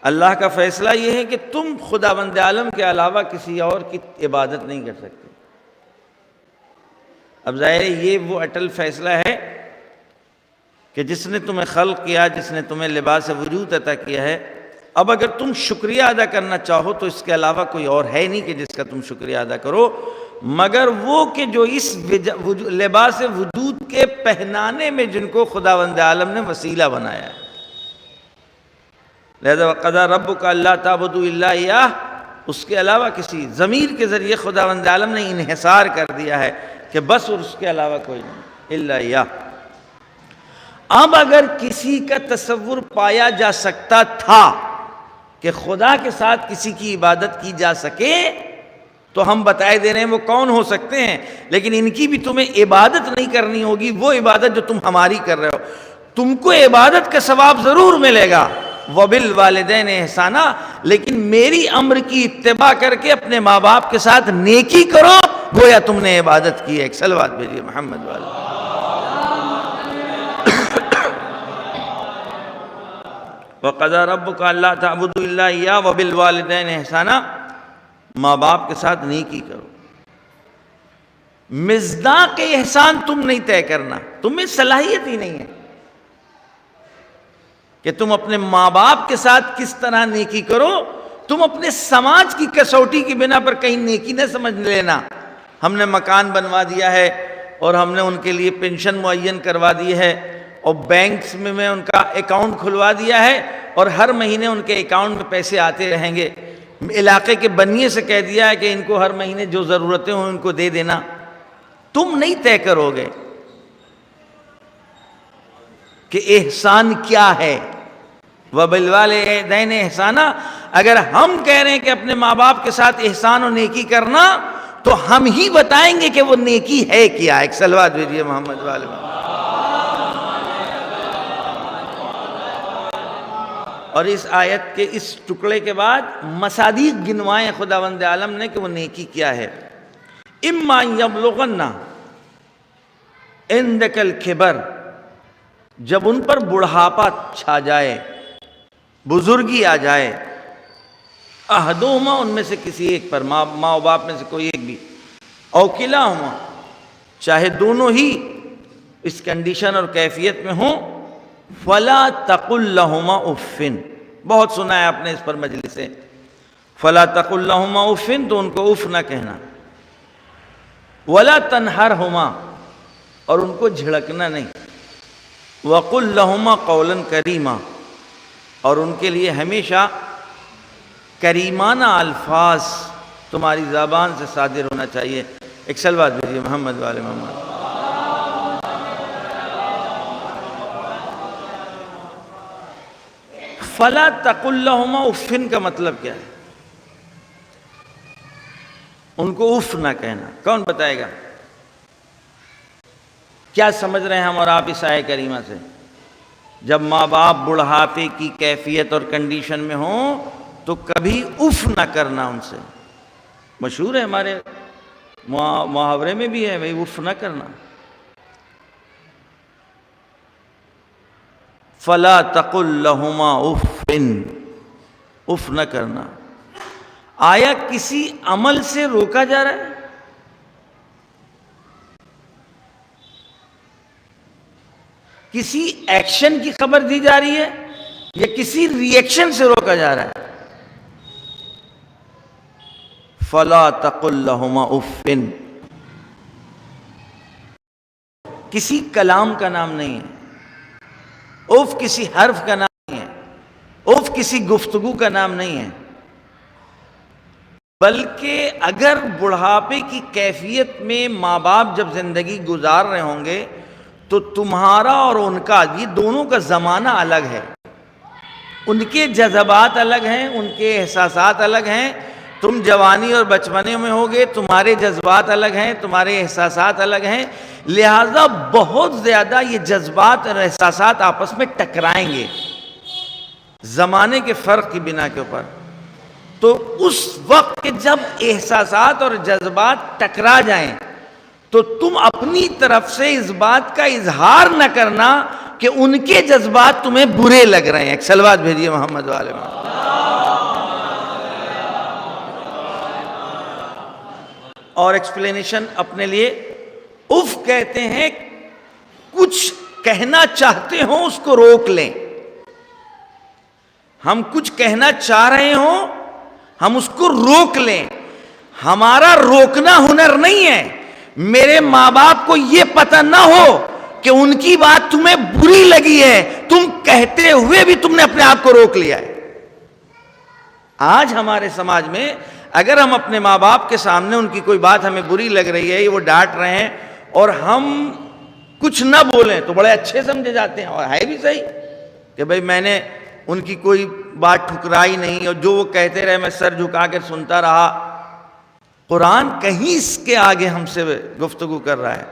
اللہ کا فیصلہ یہ ہے کہ تم خداوند عالم کے علاوہ کسی اور کی عبادت نہیں کر سکتے۔ اب ظاہر ہے یہ وہ اٹل فیصلہ ہے کہ جس نے تمہیں خلق کیا، جس نے تمہیں لباس وجود عطا کیا ہے، اب اگر تم شکریہ ادا کرنا چاہو تو اس کے علاوہ کوئی اور ہے نہیں کہ جس کا تم شکریہ ادا کرو، مگر وہ کہ جو اس لباس وجود کے پہنانے میں جن کو خداوند عالم نے وسیلہ بنایا ہے۔ لہذا وَقَضَى رَبُّكَ أَلَّا تَعْبُدُوا إِلَّا إِيَّاهُ، اس کے علاوہ کسی ضمیر کے ذریعے خداوند عالم نے انحصار کر دیا ہے کہ بس اور اس کے علاوہ کوئی نہیں، إِلَّا إِيَّاهُ۔ اب اگر کسی کا تصور پایا جا سکتا تھا کہ خدا کے ساتھ کسی کی عبادت کی جا سکے تو ہم بتائے دے رہے ہیں وہ کون ہو سکتے ہیں، لیکن ان کی بھی تمہیں عبادت نہیں کرنی ہوگی، وہ عبادت جو تم ہماری کر رہے ہو۔ تم کو عبادت کا ثواب ضرور ملے گا، وَبِالْوَالِدَيْنِ احسانا، لیکن میری امر کی اتباع کر کے اپنے ماں باپ کے ساتھ نیکی کرو، گویا تم نے عبادت کی ہے۔ ایک صلوات بھیجیے محمد والا۔ وَقَضَى رَبُّكَ أَلَّا تَعْبُدُوا إِلَّا إِيَّاهُ وَبِالْوَالِدَيْنِ احسانا، ماں باپ کے ساتھ نیکی کرو۔ مصداق احسان تم نہیں طے کرنا، تمہیں صلاحیت ہی نہیں ہے کہ تم اپنے ماں باپ کے ساتھ کس طرح نیکی کرو۔ تم اپنے سماج کی کسوٹی کی بنا پر کہیں نیکی نہ سمجھ لینا۔ ہم نے مکان بنوا دیا ہے اور ہم نے ان کے لیے پینشن معین کروا دی ہے اور بینکس میں ان کا اکاؤنٹ کھلوا دیا ہے اور ہر مہینے ان کے اکاؤنٹ میں پیسے آتے رہیں گے۔ علاقے کے بنیے سے کہہ دیا ہے کہ ان کو ہر مہینے جو ضرورتیں ہوں ان کو دے دینا۔ تم نہیں طے کرو گے کہ احسان کیا ہے۔ وَبِالْوَالِدَيْنِ احسانا، اگر ہم کہہ رہے ہیں کہ اپنے ماں باپ کے ساتھ احسان و نیکی کرنا تو ہم ہی بتائیں گے کہ وہ نیکی ہے کیا۔ ایک صلوات بھیجیے محمد والے۔ اور اس آیت کے اس ٹکڑے کے بعد مصادیق گنوائے خداوند عالم نے کہ وہ نیکی کیا ہے۔ اِمَّا يَبْلُغَنَّ عِندَكَ الْكِبَرَ، جب ان پر بڑھاپا چھا جائے، بزرگی آ جائے، احدہما، ان میں سے کسی ایک پر، ماں و باپ میں سے کوئی ایک بھی، او کلاہما، چاہے دونوں ہی اس کنڈیشن اور کیفیت میں ہوں، فلا تقل لہما اف، بہت سنا ہے آپ نے اس پر مجلس سے، فلا تقل لہما اف، تو ان کو اف نہ کہنا، ولا تنہرہما، اور ان کو جھڑکنا نہیں. وَقُلْ لَهُمَا قَوْلًا كَرِيمًا، اور ان کے لیے ہمیشہ کریمانہ الفاظ تمہاری زبان سے صادر ہونا چاہیے. ایک صلوات بھیجیے محمد والے محمد. فَلَا تَقُلْ لَهُمَا اُفٍّ کا مطلب کیا ہے؟ ان کو اف نہ کہنا. کون بتائے گا؟ کیا سمجھ رہے ہیں ہم اور آپ اس آیہ کریمہ سے؟ جب ماں باپ بڑھاپے کی کیفیت اور کنڈیشن میں ہوں تو کبھی اف نہ کرنا ان سے. مشہور ہے ہمارے محاورے میں بھی ہے بھائی اف نہ کرنا. فَلَا تَقُلْ لَهُمَا اُفٍّ، اف نہ کرنا. آیا کسی عمل سے روکا جا رہا ہے؟ کسی ایکشن کی خبر دی جا رہی ہے یا کسی ری ایکشن سے روکا جا رہا ہے؟ فَلَا تَقُلْ لَهُمَا اُفٍّ کسی کلام کا نام نہیں ہے. اف کسی حرف کا نام نہیں ہے. اف کسی گفتگو کا نام نہیں ہے. بلکہ اگر بڑھاپے کی کیفیت میں ماں باپ جب زندگی گزار رہے ہوں گے تو تمہارا اور ان کا یہ دونوں کا زمانہ الگ ہے. ان کے جذبات الگ ہیں، ان کے احساسات الگ ہیں. تم جوانی اور بچپنے میں ہوگے، تمہارے جذبات الگ ہیں، تمہارے احساسات الگ ہیں. لہذا بہت زیادہ یہ جذبات اور احساسات آپس میں ٹکرائیں گے زمانے کے فرق کی بنا کے اوپر. تو اس وقت کہ جب احساسات اور جذبات ٹکرا جائیں تو تم اپنی طرف سے اس بات کا اظہار نہ کرنا کہ ان کے جذبات تمہیں برے لگ رہے ہیں. ایک صلوات بھیجیے محمد والے محمد. اور ایکسپلینیشن اپنے لیے، اف کہتے ہیں کچھ کہنا چاہتے ہوں اس کو روک لیں. ہم کچھ کہنا چاہ رہے ہوں ہم اس کو روک لیں. ہمارا روکنا ہنر نہیں ہے. میرے ماں باپ کو یہ پتہ نہ ہو کہ ان کی بات تمہیں بری لگی ہے، تم کہتے ہوئے بھی تم نے اپنے آپ کو روک لیا ہے. آج ہمارے سماج میں اگر ہم اپنے ماں باپ کے سامنے ان کی کوئی بات ہمیں بری لگ رہی ہے، وہ ڈانٹ رہے ہیں اور ہم کچھ نہ بولیں تو بڑے اچھے سمجھے جاتے ہیں. اور ہے بھی صحیح کہ بھئی میں نے ان کی کوئی بات ٹھکرائی نہیں اور جو وہ کہتے رہے میں سر جھکا کے سنتا رہا. قرآن کہیں اس کے آگے ہم سے گفتگو کر رہا ہے.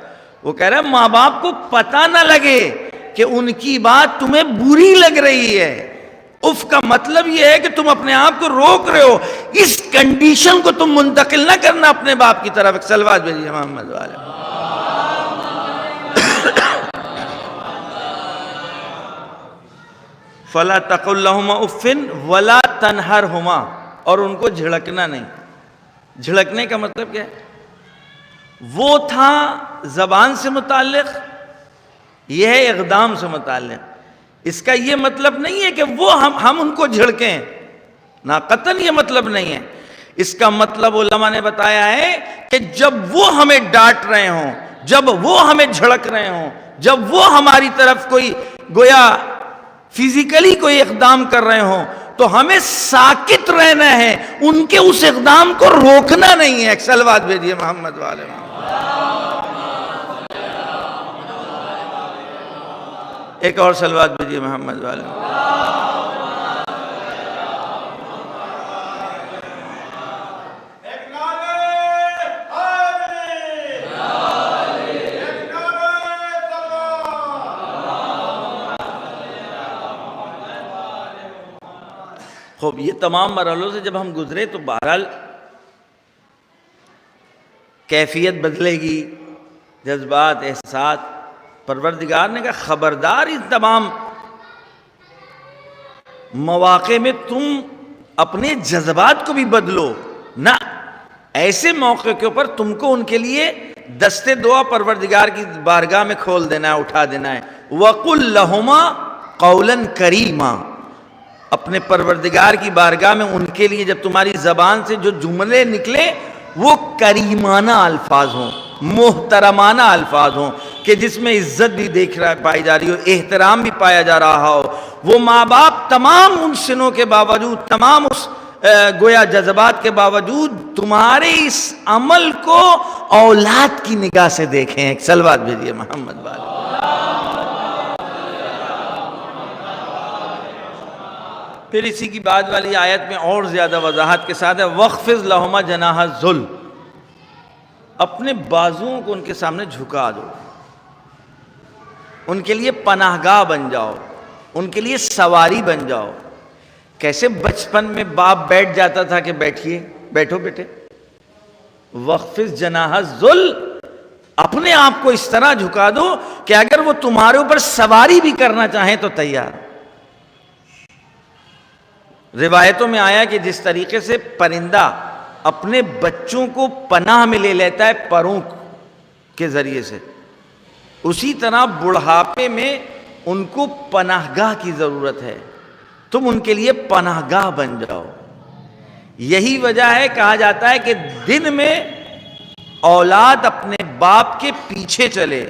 وہ کہہ رہا ہے ماں باپ کو پتہ نہ لگے کہ ان کی بات تمہیں بری لگ رہی ہے. اف کا مطلب یہ ہے کہ تم اپنے آپ کو روک رہے ہو. اس کنڈیشن کو تم منتقل نہ کرنا اپنے باپ کی طرف. ایک صلوات بھیجیے محمد والے. فَلَا تَقُلْ لَهُمَا اُفٍّ وَلَا تَنْهَرْهُمَا اور ان کو جھڑکنا نہیں. جھڑکنے کا مطلب کیا ہے؟ وہ تھا زبان سے متعلق، یہ ہے اقدام سے متعلق. اس کا یہ مطلب نہیں ہے کہ وہ ہم ان کو جھڑکیں، نہ قطعاً یہ مطلب نہیں ہے. اس کا مطلب علماء نے بتایا ہے کہ جب وہ ہمیں ڈانٹ رہے ہوں، جب وہ ہمیں جھڑک رہے ہوں، جب وہ ہماری طرف کوئی گویا فزیکلی کوئی اقدام کر رہے ہوں تو ہمیں ساکت رہنا ہے، ان کے اس اقدام کو روکنا نہیں ہے. ایک صلوات بھیجیے محمد والے محمد. ایک اور صلوات بھیجیے محمد والے محمد. خوب یہ تمام مرحلوں سے جب ہم گزرے تو بہرحال کیفیت بدلے گی، جذبات، احساسات. پروردگار نے کہا خبردار ان تمام مواقع میں تم اپنے جذبات کو بھی بدلو نہ. ایسے موقع کے اوپر تم کو ان کے لیے دستے دعا پروردگار کی بارگاہ میں کھول دینا ہے، اٹھا دینا ہے. وَقُلْ لَهُمَا قَوْلًا كَرِيمًا اپنے پروردگار کی بارگاہ میں ان کے لیے جب تمہاری زبان سے جو جملے نکلے وہ کریمانہ الفاظ ہوں، محترمانہ الفاظ ہوں کہ جس میں عزت بھی پائی جا رہی ہو، احترام بھی پایا جا رہا ہو. وہ ماں باپ تمام ان سنوں کے باوجود، تمام اس گویا جذبات کے باوجود تمہارے اس عمل کو اولاد کی نگاہ سے دیکھیں. ایک صلوات بھیجیے محمد والے. پھر اسی کی بعد والی آیت میں اور زیادہ وضاحت کے ساتھ ہے وَخْفِضْ لَهُمَا جَنَاحَ الذُّلِّ، اپنے بازوؤں کو ان کے سامنے جھکا دو، ان کے لیے پناہ گاہ بن جاؤ، ان کے لیے سواری بن جاؤ. کیسے بچپن میں باپ بیٹھ جاتا تھا کہ بیٹھیے، بیٹھو بیٹے. وَخْفِضْ جَنَاحَ الذُّلِّ، اپنے آپ کو اس طرح جھکا دو کہ اگر وہ تمہارے اوپر سواری بھی کرنا چاہیں تو تیار. روایتوں میں آیا کہ جس طریقے سے پرندہ اپنے بچوں کو پناہ میں لے لیتا ہے پروں کے ذریعے سے، اسی طرح بڑھاپے میں ان کو پناہ گاہ کی ضرورت ہے. تم ان کے لیے پناہ گاہ بن جاؤ. یہی وجہ ہے کہا جاتا ہے کہ دن میں اولاد اپنے باپ کے پیچھے چلے،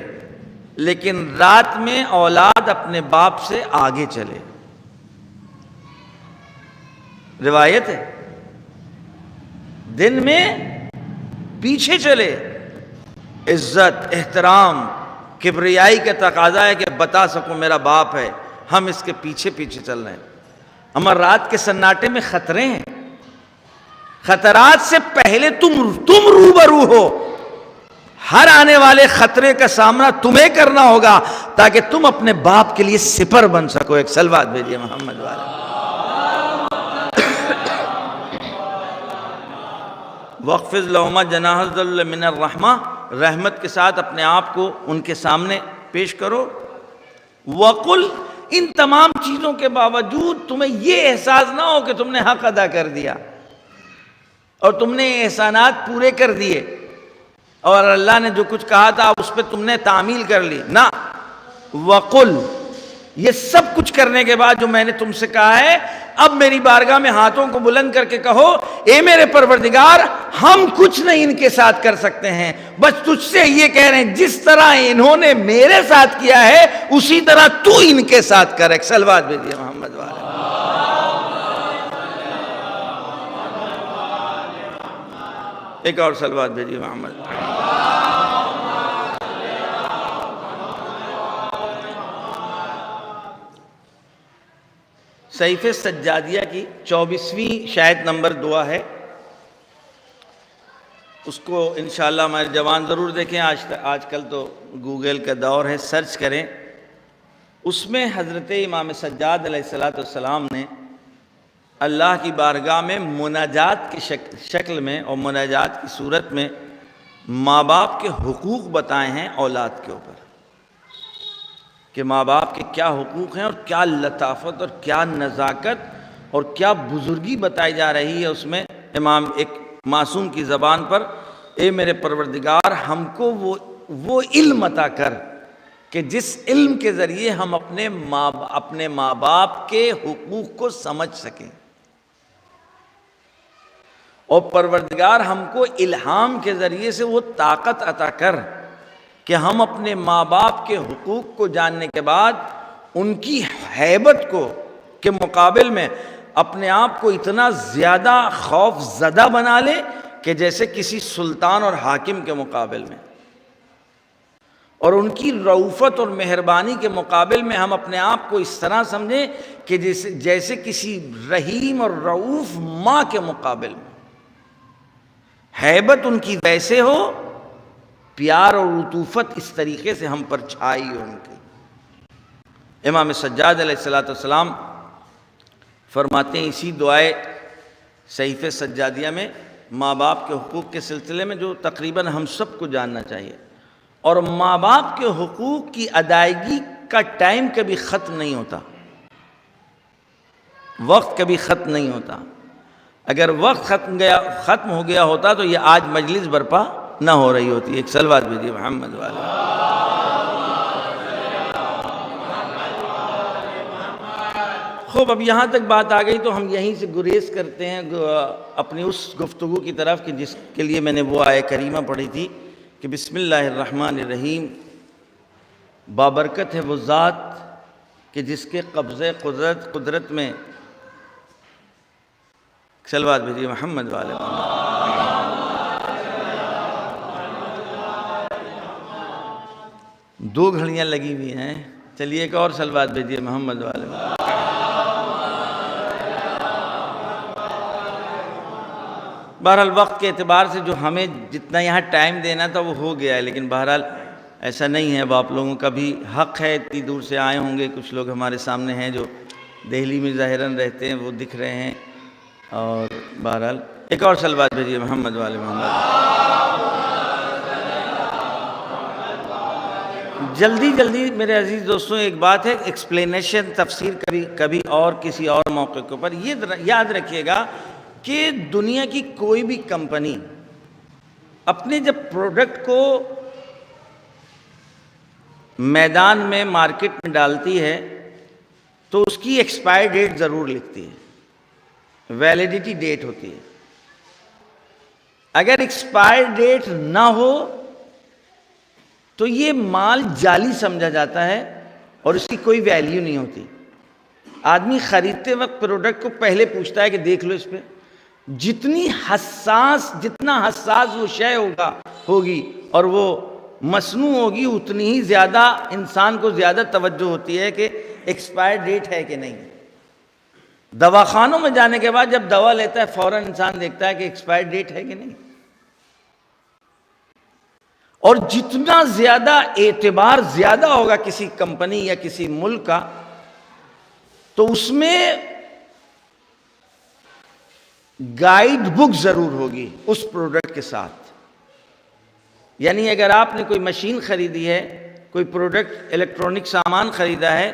لیکن رات میں اولاد اپنے باپ سے آگے چلے. روایت ہے دن میں پیچھے چلے. عزت، احترام، کبریائی کا تقاضا ہے کہ بتا سکوں میرا باپ ہے، ہم اس کے پیچھے پیچھے چل رہے ہیں. ہمارا رات کے سناٹے میں خطرے ہیں، خطرات سے پہلے تم روبرو ہو. ہر آنے والے خطرے کا سامنا تمہیں کرنا ہوگا تاکہ تم اپنے باپ کے لیے سپر بن سکو. ایک صلوات بھیجیے محمد والا. وَخْفِضْ لَهُمَا جَنَاحَ الذُّلِّ مِنَ الرَّحْمَةِ، رحمت کے ساتھ اپنے آپ کو ان کے سامنے پیش کرو. وَقُلْ، ان تمام چیزوں کے باوجود تمہیں یہ احساس نہ ہو کہ تم نے حق ادا کر دیا اور تم نے احسانات پورے کر دیے اور اللہ نے جو کچھ کہا تھا اس پہ تم نے تعمیل کر لی. نہ، وَقُلْ، یہ سب کچھ کرنے کے بعد جو میں نے تم سے کہا ہے، اب میری بارگاہ میں ہاتھوں کو بلند کر کے کہو اے میرے پروردگار، ہم کچھ نہیں ان کے ساتھ کر سکتے ہیں، بس تجھ سے یہ کہہ رہے ہیں جس طرح انہوں نے میرے ساتھ کیا ہے اسی طرح تو ان کے ساتھ کر. ایک صلوات بھیجیے محمد والے. ایک اور صلوات بھیجیے محمد. صحیفہ سجادیہ کی 24ویں شاید نمبر دعا ہے، اس کو انشاءاللہ ہمارے جوان ضرور دیکھیں. آج کل تو گوگل کا دور ہے، سرچ کریں. اس میں حضرت امام سجاد علیہ السلام نے اللہ کی بارگاہ میں مناجات کی شکل میں اور مناجات کی صورت میں ماں باپ کے حقوق بتائے ہیں اولاد کے اوپر، کہ ماں باپ کے کیا حقوق ہیں اور کیا لطافت اور کیا نزاکت اور کیا بزرگی بتائی جا رہی ہے. اس میں امام ایک معصوم کی زبان پر، اے میرے پروردگار، ہم کو وہ علم عطا کر کہ جس علم کے ذریعے ہم اپنے ماں باپ کے حقوق کو سمجھ سکیں، اور پروردگار ہم کو الہام کے ذریعے سے وہ طاقت عطا کر کہ ہم اپنے ماں باپ کے حقوق کو جاننے کے بعد ان کی ہیبت کو کے مقابل میں اپنے آپ کو اتنا زیادہ خوف زدہ بنا لیں کہ جیسے کسی سلطان اور حاکم کے مقابل میں، اور ان کی رؤفت اور مہربانی کے مقابل میں ہم اپنے آپ کو اس طرح سمجھیں کہ جیسے کسی رحیم اور رؤوف ماں کے مقابل میں. ہیبت ان کی ویسے ہو، پیار اور عطوفت اس طریقے سے ہم پر چھائی ہو ان کی. امام سجاد علیہ السلام فرماتے ہیں اسی دعائے صحیفہ سجادیہ میں ماں باپ کے حقوق کے سلسلے میں، جو تقریباً ہم سب کو جاننا چاہیے. اور ماں باپ کے حقوق کی ادائیگی کا ٹائم کبھی ختم نہیں ہوتا، وقت کبھی ختم نہیں ہوتا. اگر وقت ختم ہو گیا ہوتا تو یہ آج مجلس برپا نہ ہو رہی ہوتی. ایک صلوات بھیجیے محمد والا. خوب، اب یہاں تک بات آ گئی تو ہم یہیں سے گریز کرتے ہیں اپنی اس گفتگو کی طرف کہ جس کے لیے میں نے وہ آیہ کریمہ پڑھی تھی کہ بسم اللہ الرحمن الرحیم بابرکت ہے وہ ذات کہ جس کے قبضے قدرت میں صلوات بھیجیے محمد والے محمد۔ 2 گھڑیاں لگی ہوئی ہیں، چلیے ایک اور صلوات بھیجیے محمد والے محمد۔ بہرحال وقت کے اعتبار سے جو ہمیں جتنا یہاں ٹائم دینا تھا وہ ہو گیا ہے، لیکن بہرحال ایسا نہیں ہے، اب آپ لوگوں کا بھی حق ہے، اتنی دور سے آئے ہوں گے، کچھ لوگ ہمارے سامنے ہیں جو دہلی میں ظاہراً رہتے ہیں، وہ دکھ رہے ہیں، اور بہرحال ایک اور صلوات بھیجیے محمد والے محمد۔ جلدی میرے عزیز دوستوں ایک بات ہے، ایکسپلینیشن تفسیر کبھی اور کسی اور موقع کے اوپر، یہ یاد رکھیے گا کہ دنیا کی کوئی بھی کمپنی اپنے جب پروڈکٹ کو میدان میں مارکیٹ میں ڈالتی ہے تو اس کی ایکسپائر ڈیٹ ضرور لکھتی ہے، ویلیڈیٹی ڈیٹ ہوتی ہے۔ اگر ایکسپائر ڈیٹ نہ ہو تو یہ مال جعلی سمجھا جاتا ہے اور اس کی کوئی ویلیو نہیں ہوتی۔ آدمی خریدتے وقت پروڈکٹ کو پہلے پوچھتا ہے کہ دیکھ لو اس پہ، جتنا حساس وہ شے ہوگی اور وہ مصنوع ہوگی، اتنی ہی زیادہ انسان کو زیادہ توجہ ہوتی ہے کہ ایکسپائر ڈیٹ ہے کہ نہیں۔ دواخانوں میں جانے کے بعد جب دوا لیتا ہے فوراً انسان دیکھتا ہے کہ ایکسپائر ڈیٹ ہے کہ نہیں۔ اور جتنا زیادہ اعتبار زیادہ ہوگا کسی کمپنی یا کسی ملک کا، تو اس میں گائیڈ بک ضرور ہوگی اس پروڈکٹ کے ساتھ۔ یعنی اگر آپ نے کوئی مشین خریدی ہے، کوئی پروڈکٹ الیکٹرانک سامان خریدا ہے،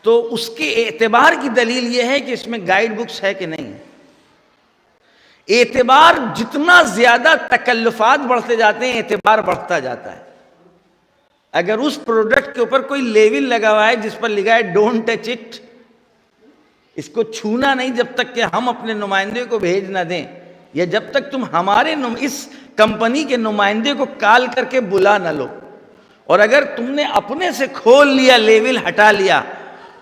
تو اس کے اعتبار کی دلیل یہ ہے کہ اس میں گائیڈ بکس ہے کہ نہیں۔ اعتبار جتنا زیادہ تکلفات بڑھتے جاتے ہیں، اعتبار بڑھتا جاتا ہے۔ اگر اس پروڈکٹ کے اوپر کوئی لیبل لگا ہوا ہے جس پر لکھا ہے ڈونٹ ٹچ اٹ، اس کو چھونا نہیں جب تک کہ ہم اپنے نمائندے کو بھیج نہ دیں، یا جب تک تم ہمارے اس کمپنی کے نمائندے کو کال کر کے بلا نہ لو، اور اگر تم نے اپنے سے کھول لیا، لیبل ہٹا لیا،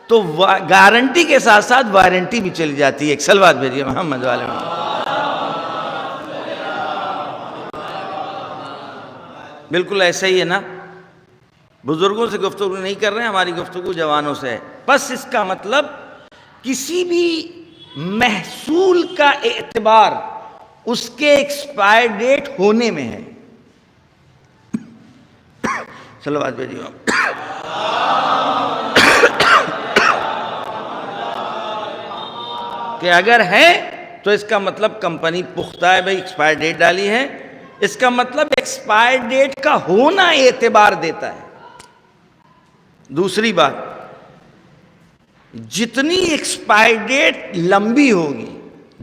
تو گارنٹی کے ساتھ ساتھ وارنٹی بھی چلی جاتی ہے۔ ایک صلوات بھیجیے محمد والے محمد۔ بالکل ایسا ہی ہے نا، بزرگوں سے گفتگو نہیں کر رہے ہیں، ہماری گفتگو جوانوں سے ہے۔ بس اس کا مطلب کسی بھی محصول کا اعتبار اس کے ایکسپائر ڈیٹ ہونے میں ہے۔ صلوات بھیجیے۔ کہ اگر ہے تو اس کا مطلب کمپنی پختہ ہے، بھائی ایکسپائر ڈیٹ ڈالی ہے، اس کا مطلب ایکسپائر ڈیٹ کا ہونا اعتبار دیتا ہے۔ دوسری بات، جتنی ایکسپائر ڈیٹ لمبی ہوگی،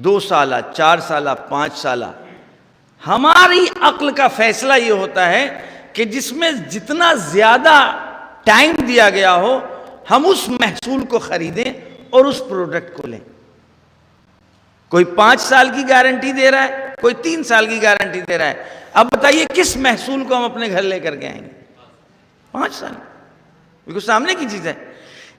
2 سالہ، 4 سالہ، 5 سالہ، ہماری عقل کا فیصلہ یہ ہوتا ہے کہ جس میں جتنا زیادہ ٹائم دیا گیا ہو، ہم اس محصول کو خریدیں اور اس پروڈکٹ کو لیں۔ کوئی 5 سال کی گارنٹی دے رہا ہے، کوئی 3 سال کی گارنٹی دے رہا ہے۔ اب بتائیے کس محصول کو ہم اپنے گھر لے کر کے آئیں گے؟ 5 سال، بالکل سامنے کی چیز ہے۔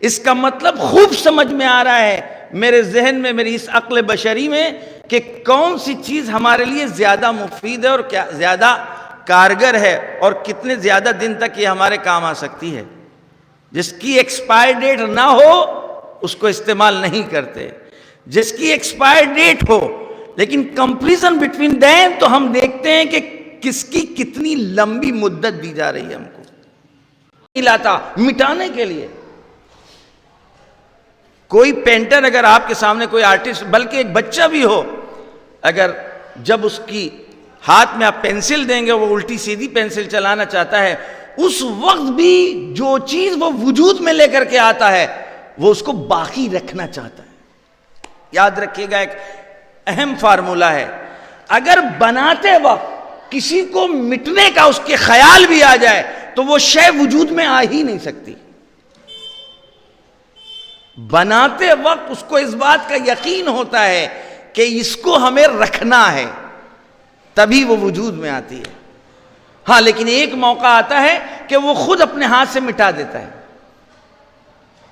اس کا مطلب خوب سمجھ میں آ رہا ہے میرے ذہن میں، میری اس عقل بشری میں، کہ کون سی چیز ہمارے لیے زیادہ مفید ہے اور کیا زیادہ کارگر ہے، اور کتنے زیادہ دن تک یہ ہمارے کام آ سکتی ہے۔ جس کی ایکسپائر ڈیٹ نہ ہو اس کو استعمال نہیں کرتے، جس کی ایکسپائر ڈیٹ ہو لیکن کمپریزن بٹوین دیم تو ہم دیکھتے ہیں کہ کس کی کتنی لمبی مدت دی جا رہی ہے ہم کو، لاتا مٹانے کے لیے۔ کوئی پینٹر اگر آپ کے سامنے، کوئی آرٹسٹ، بلکہ ایک بچہ بھی ہو، اگر جب اس کی ہاتھ میں آپ پینسل دیں گے، وہ الٹی سیدھی پینسل چلانا چاہتا ہے، اس وقت بھی جو چیز وہ وجود میں لے کر کے آتا ہے وہ اس کو باقی رکھنا چاہتا ہے۔ یاد رکھیے گا، ایک اہم فارمولہ ہے، اگر بناتے وقت کسی کو مٹنے کا اس کے خیال بھی آ جائے تو وہ شے وجود میں آ ہی نہیں سکتی۔ بناتے وقت اس کو اس بات کا یقین ہوتا ہے کہ اس کو ہمیں رکھنا ہے، تبھی وہ وجود میں آتی ہے۔ ہاں لیکن ایک موقع آتا ہے کہ وہ خود اپنے ہاتھ سے مٹا دیتا ہے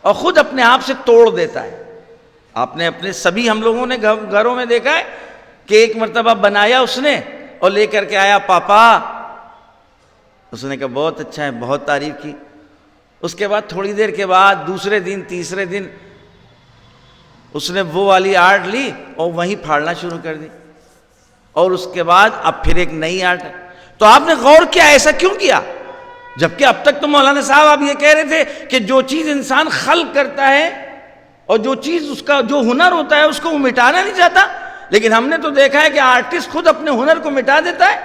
اور خود اپنے آپ سے توڑ دیتا ہے. آپ نے اپنے سبھی ہم لوگوں نے گھروں میں دیکھا ہے کہ ایک مرتبہ بنایا اس نے اور لے کر کے آیا پاپا. اس نے کہا بہت اچھا ہے, بہت تعریف کی. اس کے بعد تھوڑی دیر کے بعد دوسرے دن تیسرے دن اس نے وہ والی آرٹ لی اور وہیں پھاڑنا شروع کر دی, اور اس کے بعد اب پھر ایک نئی آرٹ ہے. تو آپ نے غور کیا ایسا کیوں کیا؟ جبکہ اب تک تو مولانا صاحب آپ یہ کہہ رہے تھے کہ جو چیز انسان خلق کرتا ہے اور جو چیز اس کا جو ہنر ہوتا ہے اس کو وہ مٹانا نہیں چاہتا, لیکن ہم نے تو دیکھا ہے کہ آرٹسٹ خود اپنے ہنر کو مٹا دیتا ہے.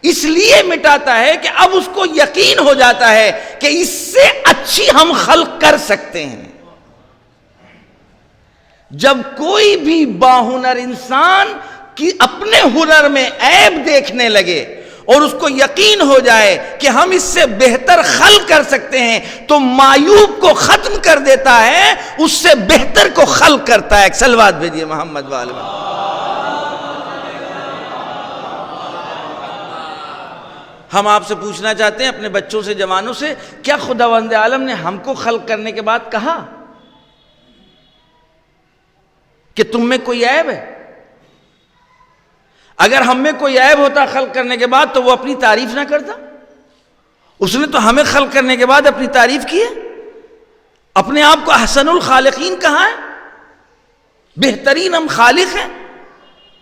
اس لیے مٹاتا ہے کہ اب اس کو یقین ہو جاتا ہے کہ اس سے اچھی ہم خلق کر سکتے ہیں. جب کوئی بھی باہنر انسان کی اپنے ہنر میں عیب دیکھنے لگے اور اس کو یقین ہو جائے کہ ہم اس سے بہتر خلق کر سکتے ہیں تو معیوب کو ختم کر دیتا ہے, اس سے بہتر کو خلق کرتا ہے. ایک صلوات بھیجیے محمد والے. ہم آپ سے پوچھنا چاہتے ہیں اپنے بچوں سے, جوانوں سے, کیا خداوند عالم نے ہم کو خلق کرنے کے بعد کہا کہ تم میں کوئی عیب ہے؟ اگر ہم میں کوئی عیب ہوتا خلق کرنے کے بعد تو وہ اپنی تعریف نہ کرتا. اس نے تو ہمیں خلق کرنے کے بعد اپنی تعریف کی ہے, اپنے آپ کو احسن الخالقین کہا ہے, بہترین ہم خالق ہیں.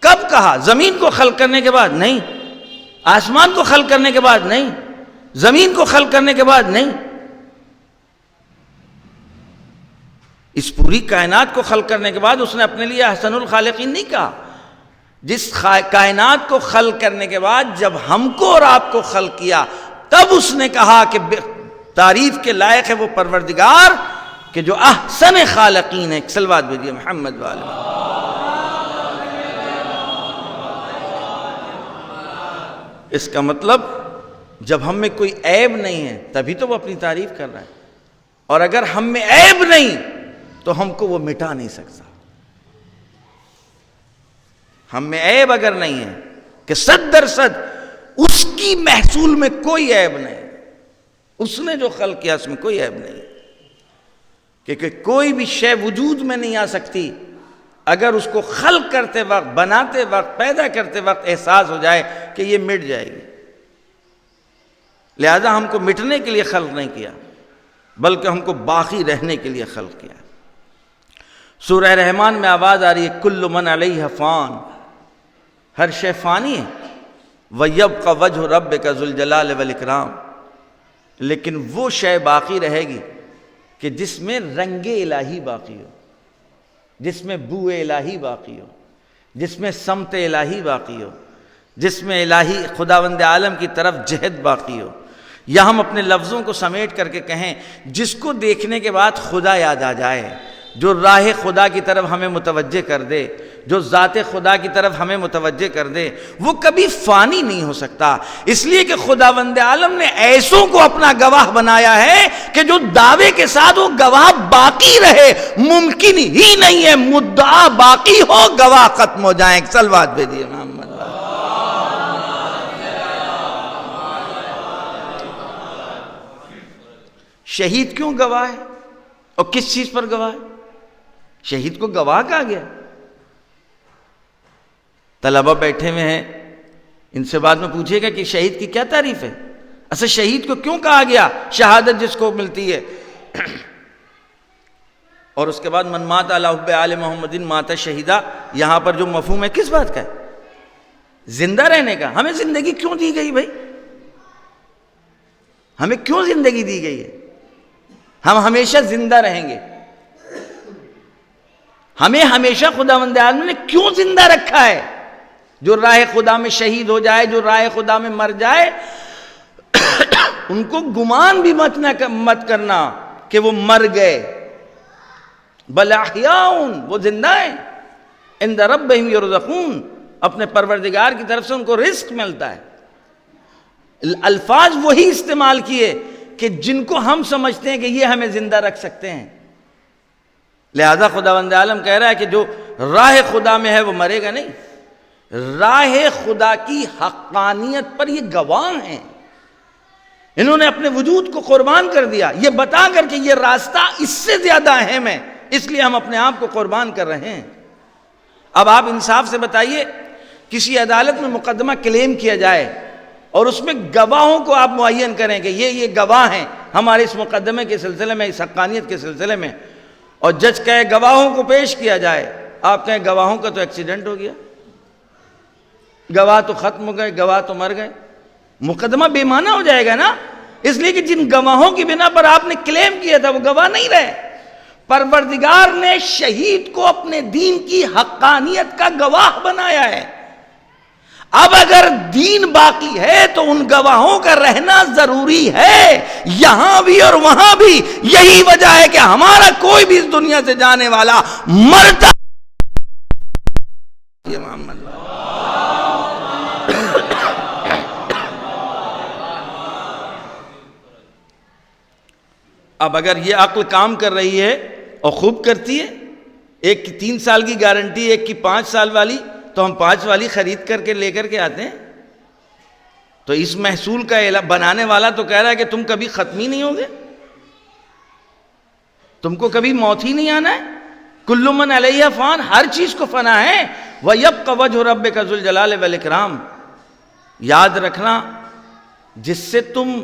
کب کہا؟ زمین کو خلق کرنے کے بعد نہیں, آسمان کو خلق کرنے کے بعد نہیں, زمین کو خلق کرنے کے بعد نہیں, اس پوری کائنات کو خلق کرنے کے بعد اس نے اپنے لیے احسن الخالقین نہیں کہا. جس کائنات کو خلق کرنے کے بعد جب ہم کو اور آپ کو خلق کیا تب اس نے کہا کہ تعریف کے لائق ہے وہ پروردگار کہ جو احسن خالقین ہے. صلوات بھیجیے محمد والے. اس کا مطلب جب ہم میں کوئی عیب نہیں ہے تبھی تو وہ اپنی تعریف کر رہا ہے, اور اگر ہم میں عیب نہیں تو ہم کو وہ مٹا نہیں سکتا. ہم میں عیب اگر نہیں ہے کہ 100% اس کی محصول میں کوئی عیب نہیں, اس نے جو خلق کیا اس میں کوئی عیب نہیں, کیونکہ کوئی بھی شے وجود میں نہیں آ سکتی اگر اس کو خلق کرتے وقت, بناتے وقت, پیدا کرتے وقت احساس ہو جائے کہ یہ مٹ جائے گی. لہذا ہم کو مٹنے کے لیے خلق نہیں کیا بلکہ ہم کو باقی رہنے کے لیے خلق کیا. سورہ رحمان میں آواز آ رہی ہے کل من علیہ فان, ہر شے فانی ہے, وَيَبْقَ وَجْهُ رَبِّكَ ذُو الْجَلَالِ وَالْإِكْرَامِ, لیکن وہ شے باقی رہے گی کہ جس میں رنگ الہی باقی ہو, جس میں بو الہی باقی ہو, جس میں سمت الہی باقی ہو, جس میں الہی خداوند عالم کی طرف جہد باقی ہو. یا ہم اپنے لفظوں کو سمیٹ کر کے کہیں جس کو دیکھنے کے بعد خدا یاد آ جائے, جو راہ خدا کی طرف ہمیں متوجہ کر دے, جو ذات خدا کی طرف ہمیں متوجہ کر دے, وہ کبھی فانی نہیں ہو سکتا. اس لیے کہ خداوند عالم نے ایسوں کو اپنا گواہ بنایا ہے کہ جو دعوے کے ساتھ وہ گواہ باقی رہے ممکن ہی نہیں ہے. مدعا باقی ہو, گواہ ختم ہو جائیں. صلوات بھیجیے محمد. شہید کیوں گواہ ہے اور کس چیز پر گواہ ہے؟ شہید کو گواہ کہا گیا. طلبہ بیٹھے ہوئے ہیں, ان سے بعد میں پوچھیے گا کہ شہید کی کیا تعریف ہے, اصل شہید کو کیوں کہا گیا, شہادت جس کو ملتی ہے. اور اس کے بعد من مات علی حب آل محمد مات شہیدہ, یہاں پر جو مفہوم ہے کس بات کا ہے؟ زندہ رہنے کا. ہمیں زندگی کیوں دی گئی بھائی؟ ہمیں کیوں زندگی دی گئی ہے؟ ہم ہمیشہ زندہ رہیں گے. ہمیں ہمیشہ خداوند عالم نے کیوں زندہ رکھا ہے؟ جو راہ خدا میں شہید ہو جائے, جو راہ خدا میں مر جائے, ان کو گمان بھی مت کرنا کہ وہ مر گئے. بل احیاء, وہ زندہ ہیں. عند ربہم یرزقون, اپنے پروردگار کی طرف سے ان کو رزق ملتا ہے. الفاظ وہی استعمال کیے کہ جن کو ہم سمجھتے ہیں کہ یہ ہمیں زندہ رکھ سکتے ہیں. لہذا خداوند عالم کہہ رہا ہے کہ جو راہ خدا میں ہے وہ مرے گا نہیں. راہ خدا کی حقانیت پر یہ گواہ ہیں. انہوں نے اپنے وجود کو قربان کر دیا، یہ بتا کر کہ یہ راستہ اس سے زیادہ اہم ہے، اس لیے ہم اپنے آپ کو قربان کر رہے ہیں۔ اب آپ انصاف سے بتائیے، کسی عدالت میں مقدمہ کلیم کیا جائے اور اس میں گواہوں کو آپ معین کریں کہ یہ گواہ ہیں ہمارے اس مقدمے کے سلسلے میں، اس حقانیت کے سلسلے میں، اور جج کہے گواہوں کو پیش کیا جائے، آپ کہیں گواہوں کا تو ایکسیڈنٹ ہو گیا، گواہ تو ختم ہو گئے، گواہ تو مر گئے، مقدمہ بے معنی ہو جائے گا نا، اس لیے کہ جن گواہوں کی بنا پر آپ نے کلیم کیا تھا وہ گواہ نہیں رہے۔ پروردگار نے شہید کو اپنے دین کی حقانیت کا گواہ بنایا ہے۔ اب اگر دین باقی ہے تو ان گواہوں کا رہنا ضروری ہے، یہاں بھی اور وہاں بھی۔ یہی وجہ ہے کہ ہمارا کوئی بھی اس دنیا سے جانے والا مرتا یہ محمد۔ اب اگر یہ عقل کام کر رہی ہے اور خوب کرتی ہے، ایک کی 3 سال کی گارنٹی، ایک کی 5 سال والی، تو ہم 5 والی خرید کر کے لے کر کے آتے ہیں۔ تو اس محصول کا بنانے والا تو کہہ رہا ہے کہ تم کبھی ختم ہی نہیں ہوگے، تم کو کبھی موت ہی نہیں آنا ہے۔ کل من علیہ فان، ہر چیز کو فنا ہے۔ وَيَبْقَ وَجْهُ رَبِّكَ ذُو الْجَلَالِ وَالْإِكْرَامِ، یاد رکھنا جس سے تم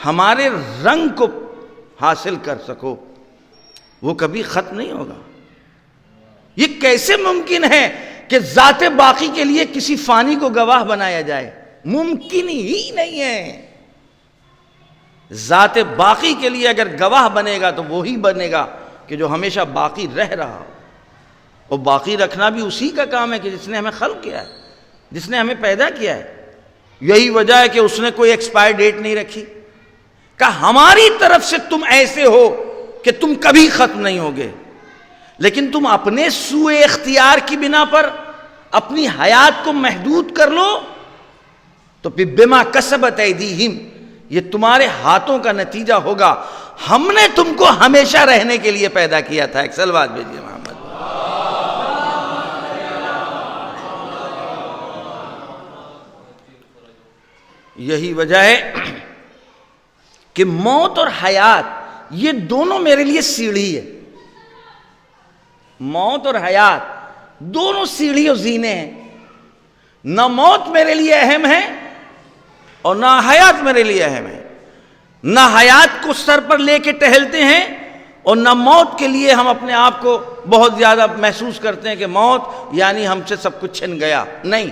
ہمارے رنگ کو حاصل کر سکو وہ کبھی ختم نہیں ہوگا۔ یہ کیسے ممکن ہے کہ ذات باقی کے لیے کسی فانی کو گواہ بنایا جائے؟ ممکن ہی نہیں ہے۔ ذات باقی کے لیے اگر گواہ بنے گا تو وہی بنے گا کہ جو ہمیشہ باقی رہ رہا ہو، اور باقی رکھنا بھی اسی کا کام ہے کہ جس نے ہمیں خلق کیا ہے، جس نے ہمیں پیدا کیا ہے۔ یہی وجہ ہے کہ اس نے کوئی ایکسپائر ڈیٹ نہیں رکھی کہ ہماری طرف سے تم ایسے ہو کہ تم کبھی ختم نہیں ہوگے، لیکن تم اپنے سوء اختیار کی بنا پر اپنی حیات کو محدود کر لو تو بما کسبت ایدیہم، یہ تمہارے ہاتھوں کا نتیجہ ہوگا۔ ہم نے تم کو ہمیشہ رہنے کے لیے پیدا کیا تھا۔ ایک صلوات بھیجیے محمد۔ یہی وجہ ہے کہ موت اور حیات یہ دونوں میرے لیے سیڑھی ہے۔ موت اور حیات دونوں سیڑھی اور زینے ہیں۔ نہ موت میرے لیے اہم ہے اور نہ حیات میرے لیے اہم ہے۔ نہ حیات کو سر پر لے کے ٹہلتے ہیں اور نہ موت کے لیے ہم اپنے آپ کو بہت زیادہ محسوس کرتے ہیں کہ موت یعنی ہم سے سب کچھ چھن گیا۔ نہیں،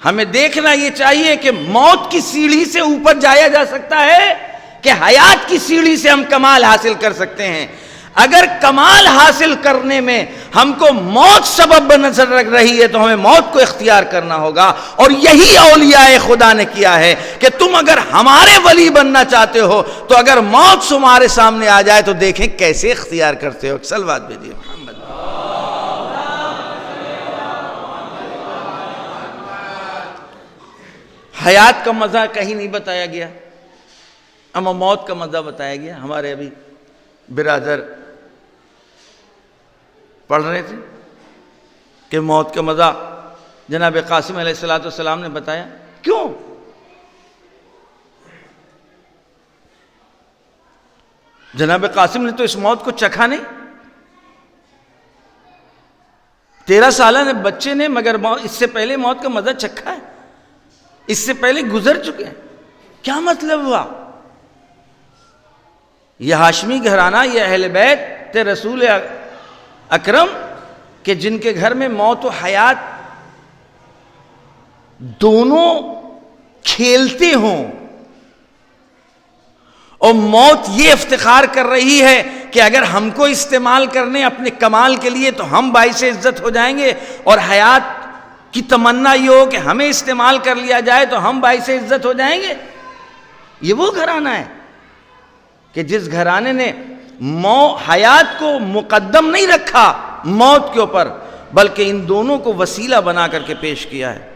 ہمیں دیکھنا یہ چاہیے کہ موت کی سیڑھی سے اوپر جایا جا سکتا ہے کہ حیات کی سیڑھی سے ہم کمال حاصل کر سکتے ہیں۔ اگر کمال حاصل کرنے میں ہم کو موت سبب نظر رکھ رہی ہے تو ہمیں موت کو اختیار کرنا ہوگا، اور یہی اولیاء خدا نے کیا ہے کہ تم اگر ہمارے ولی بننا چاہتے ہو تو اگر موت تمہارے سامنے آ جائے تو دیکھیں کیسے اختیار کرتے ہو۔ صلوات بھیجیے محمد۔ حیات کا مزہ کہیں نہیں بتایا گیا، اما موت کا مزہ بتایا گیا۔ ہمارے ابھی برادر پڑھ رہے تھے کہ موت کا مزہ جناب قاسم علیہ السلام نے بتایا۔ کیوں؟ جناب قاسم نے تو اس موت کو چکھا نہیں، 13 سالہ بچے نے، مگر اس سے پہلے موت کا مزہ چکھا ہے، اس سے پہلے گزر چکے ہیں۔ کیا مطلب ہوا؟ یہ ہاشمی گھرانہ، یہ اہل بیت رسول اکرم کہ جن کے گھر میں موت و حیات دونوں کھیلتے ہوں، اور موت یہ افتخار کر رہی ہے کہ اگر ہم کو استعمال کرنے اپنے کمال کے لیے تو ہم باعث عزت ہو جائیں گے، اور حیات کی تمنا یہ ہو کہ ہمیں استعمال کر لیا جائے تو ہم باعث عزت ہو جائیں گے۔ یہ وہ گھرانہ ہے کہ جس گھرانے نے حیات کو مقدم نہیں رکھا موت کے اوپر، بلکہ ان دونوں کو وسیلہ بنا کر کے پیش کیا ہے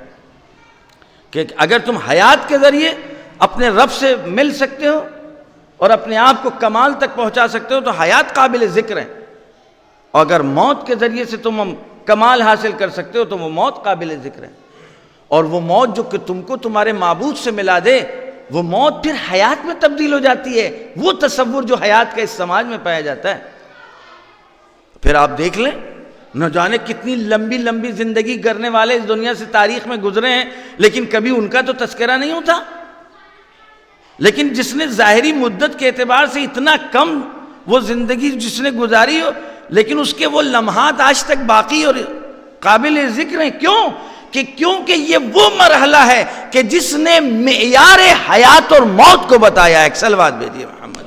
کہ اگر تم حیات کے ذریعے اپنے رب سے مل سکتے ہو اور اپنے آپ کو کمال تک پہنچا سکتے ہو تو حیات قابل ذکر ہے، اور اگر موت کے ذریعے سے تم کمال حاصل کر سکتے ہو تو وہ موت قابل ذکر ہے۔ اور وہ موت جو کہ تم کو تمہارے معبود سے ملا دے وہ موت پھر حیات میں تبدیل ہو جاتی ہے، وہ تصور جو حیات کا اس سماج میں پایا جاتا ہے۔ پھر آپ دیکھ لیں نہ جانے کتنی لمبی لمبی زندگی کرنے والے اس دنیا سے تاریخ میں گزرے ہیں، لیکن کبھی ان کا تو تذکرہ نہیں ہوتا۔ لیکن جس نے ظاہری مدت کے اعتبار سے اتنا کم وہ زندگی جس نے گزاری ہو، لیکن اس کے وہ لمحات آج تک باقی اور قابل ذکر ہیں۔ کیوں؟ کہ کیونکہ یہ وہ مرحلہ ہے کہ جس نے معیار حیات اور موت کو بتایا ہے۔ ایک صلوات بھیجیے محمد۔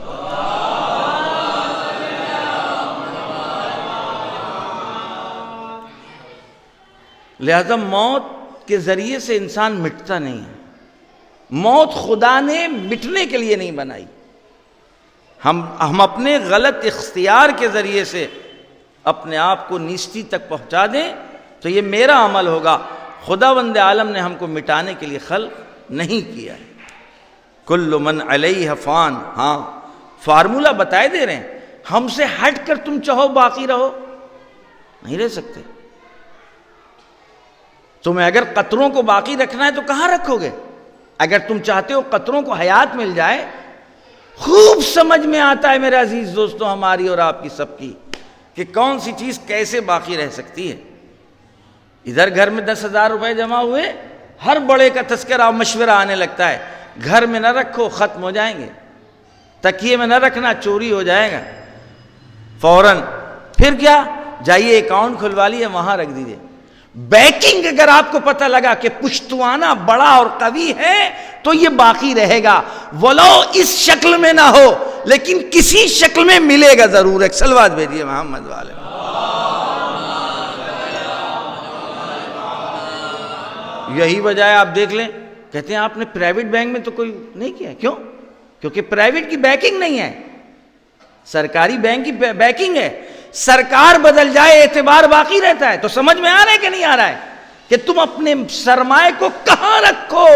لہذا موت کے ذریعے سے انسان مٹتا نہیں ہے، موت خدا نے مٹنے کے لیے نہیں بنائی۔ ہم اپنے غلط اختیار کے ذریعے سے اپنے آپ کو نیستی تک پہنچا دیں تو یہ میرا عمل ہوگا، خداوند عالم نے ہم کو مٹانے کے لیے خلق نہیں کیا ہے۔ کل من علیہ فان، ہاں فارمولہ بتائے دے رہے ہیں، ہم سے ہٹ کر تم چاہو باقی رہو نہیں رہ سکتے۔ تمہیں اگر قطروں کو باقی رکھنا ہے تو کہاں رکھو گے؟ اگر تم چاہتے ہو قطروں کو حیات مل جائے، خوب سمجھ میں آتا ہے میرے عزیز دوستوں ہماری اور آپ کی سب کی کہ کون سی چیز کیسے باقی رہ سکتی ہے۔ ادھر گھر میں 10,000 روپے جمع ہوئے، ہر بڑے کا تذکرہ اور مشورہ آنے لگتا ہے، گھر میں نہ رکھو ختم ہو جائیں گے، تکیے میں نہ رکھنا چوری ہو جائے گا فوراً۔ پھر کیا؟ جائیے اکاؤنٹ کھلوا لیے، وہاں رکھ دیجیے۔ بیکنگ اگر آپ کو پتہ لگا کہ پشتوانہ بڑا اور قوی ہے تو یہ باقی رہے گا، ولو اس شکل میں نہ ہو لیکن کسی شکل میں ملے گا ضرور۔ ایک صلوات بھیجیے محمد والے۔ یہی وجہ ہے آپ دیکھ لیں، کہتے ہیں آپ نے پرائیویٹ بینک میں تو کوئی نہیں کیا، کیوں؟ کیونکہ پرائیویٹ کی بیکنگ نہیں ہے، سرکاری بینک کی بیکنگ ہے۔ سرکار بدل جائے اعتبار باقی رہتا ہے۔ تو سمجھ میں آ رہا ہے کہ نہیں آ رہا ہے کہ تم اپنے سرمائے کو کہاں رکھو؟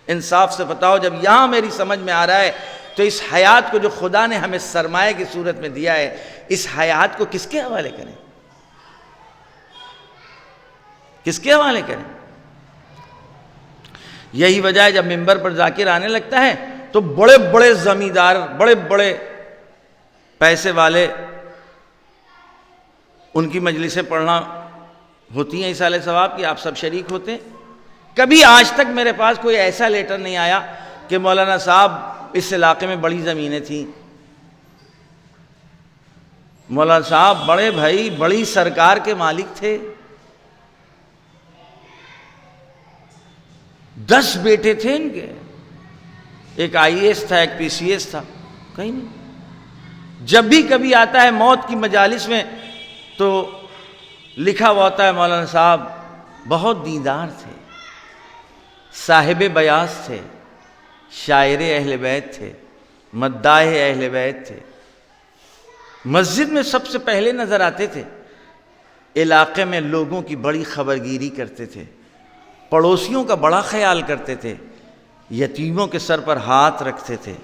انصاف سے بتاؤ، جب یہاں میری سمجھ میں آ رہا ہے تو اس حیات کو جو خدا نے ہمیں سرمایہ کی صورت میں دیا ہے، اس حیات کو کس کے حوالے کریں؟ کس کے حوالے کریں؟ یہی وجہ ہے جب منبر پر ذاکر آنے لگتا ہے تو بڑے بڑے زمیندار، بڑے بڑے پیسے والے، ان کی مجلسیں پڑھنا ہوتی ہیں ایصال ثواب کی، آپ سب شریک ہوتے ہیں۔ کبھی آج تک میرے پاس کوئی ایسا لیٹر نہیں آیا کہ مولانا صاحب اس علاقے میں بڑی زمینیں تھیں، مولانا صاحب بڑے بھائی بڑی سرکار کے مالک تھے، 10 بیٹے تھے ان کے، ایک IAS تھا، ایک PCS تھا، کہیں نہیں۔ جب بھی کبھی آتا ہے موت کی مجالس میں تو لکھا ہوا ہوتا ہے مولانا صاحب بہت دیندار تھے، صاحب بیاض تھے، شاعر اہل بیت تھے، مداح اہل بیت تھے، مسجد میں سب سے پہلے نظر آتے تھے، علاقے میں لوگوں کی بڑی خبرگیری کرتے تھے، پڑوسیوں کا بڑا خیال کرتے تھے، یتیموں کے سر پر ہاتھ رکھتے تھے،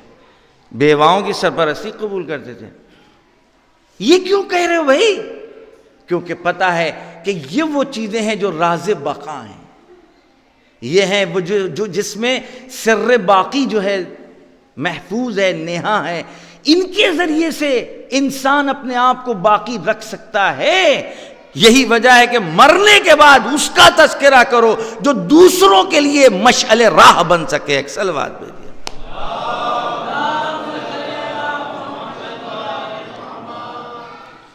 بیواؤں کی سرپرستی قبول کرتے تھے۔ یہ کیوں کہہ رہے ہو بھائی؟ کیونکہ پتہ ہے کہ یہ وہ چیزیں ہیں جو راز بقا ہیں، یہ ہیں وہ جو جس میں سر باقی جو ہے محفوظ ہے، نیہا ہے، ان کے ذریعے سے انسان اپنے آپ کو باقی رکھ سکتا ہے۔ یہی وجہ ہے کہ مرنے کے بعد اس کا تذکرہ کرو جو دوسروں کے لیے مشعل راہ بن سکے۔ ایک صلوات بھیجیے۔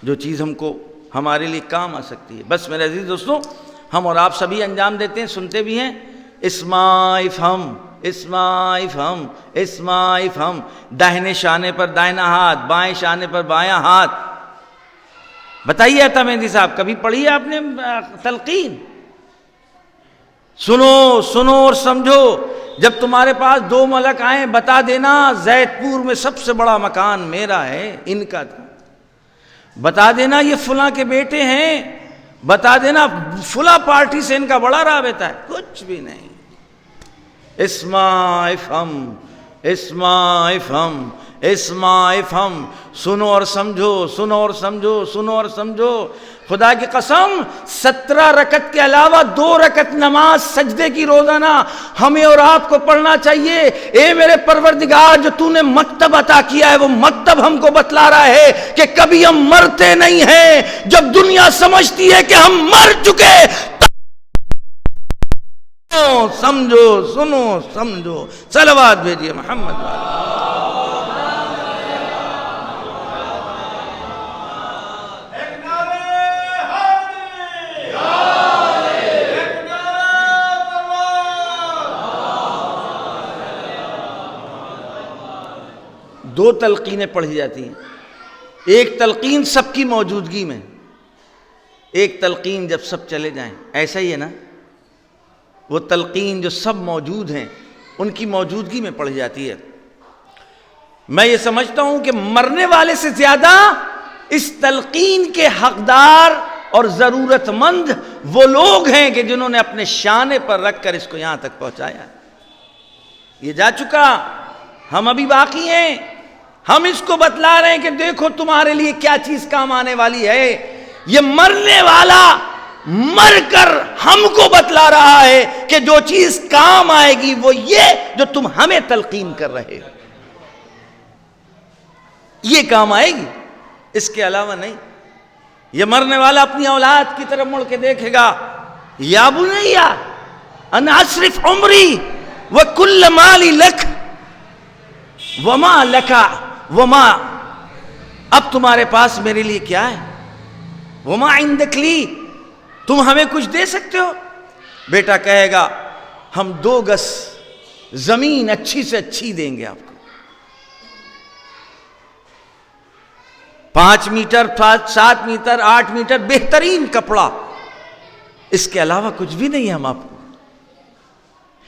جو چیز ہم کو ہمارے لیے کام آ سکتی ہے۔ بس میرے عزیز دوستوں، ہم اور آپ سبھی انجام دیتے ہیں، سنتے بھی ہیں، اسماء افہم، اسماء افہم، اسماء افہم، داہنے شانے پر دائنا ہاتھ، بائیں شانے پر بایاں ہاتھ۔ بتائیے عطا مہندی صاحب، کبھی پڑھی ہے آپ نے تلقین؟ سنو سنو اور سمجھو، جب تمہارے پاس 2 ملک آئیں بتا دینا زید پور میں سب سے بڑا مکان میرا ہے، ان کا تھا، بتا دینا یہ فلاں کے بیٹے ہیں، بتا دینا فلاں پارٹی سے ان کا بڑا رابطہ ہے، کچھ بھی نہیں۔ اسماء افہم، اسماء افہم، اسما افہم، سنو اور سمجھو، سنو اور سمجھو، سنو اور سمجھو۔ خدا کی قسم 17 رکعت کے علاوہ 2 رکعت نماز سجدے کی روزانہ ہمیں اور آپ کو پڑھنا چاہیے۔ اے میرے پروردگار، جو تو نے مکتب عطا کیا ہے وہ مکتب ہم کو بتلا رہا ہے کہ کبھی ہم مرتے نہیں ہیں۔ جب دنیا سمجھتی ہے کہ ہم مر چکے، سمجھو، سنو، سمجھو۔ صلوات بھیجیے محمد والے۔ دو تلقینیں پڑھی جاتی ہیں، ایک تلقین سب کی موجودگی میں، ایک تلقین جب سب چلے جائیں۔ ایسا ہی ہے نا، وہ تلقین جو سب موجود ہیں ان کی موجودگی میں پڑھی جاتی ہے۔ میں یہ سمجھتا ہوں کہ مرنے والے سے زیادہ اس تلقین کے حقدار اور ضرورت مند وہ لوگ ہیں کہ جنہوں نے اپنے شانے پر رکھ کر اس کو یہاں تک پہنچایا۔ یہ جا چکا، ہم ابھی باقی ہیں۔ ہم اس کو بتلا رہے ہیں کہ دیکھو تمہارے لیے کیا چیز کام آنے والی ہے۔ یہ مرنے والا مر کر ہم کو بتلا رہا ہے کہ جو چیز کام آئے گی وہ یہ جو تم ہمیں تلقین کر رہے ہو، یہ کام آئے گی، اس کے علاوہ نہیں۔ یہ مرنے والا اپنی اولاد کی طرف مڑ کے دیکھے گا، یا بنیا انا اصرف عمری وکل مالی لک وما لکا وما، اب تمہارے پاس میرے لیے کیا ہے؟ وما عندک لی، تم ہمیں کچھ دے سکتے ہو؟ بیٹا کہے گا ہم 2 گز زمین اچھی سے اچھی دیں گے آپ کو، 5 میٹر 7 میٹر 8 میٹر بہترین کپڑا، اس کے علاوہ کچھ بھی نہیں ہم آپ کو۔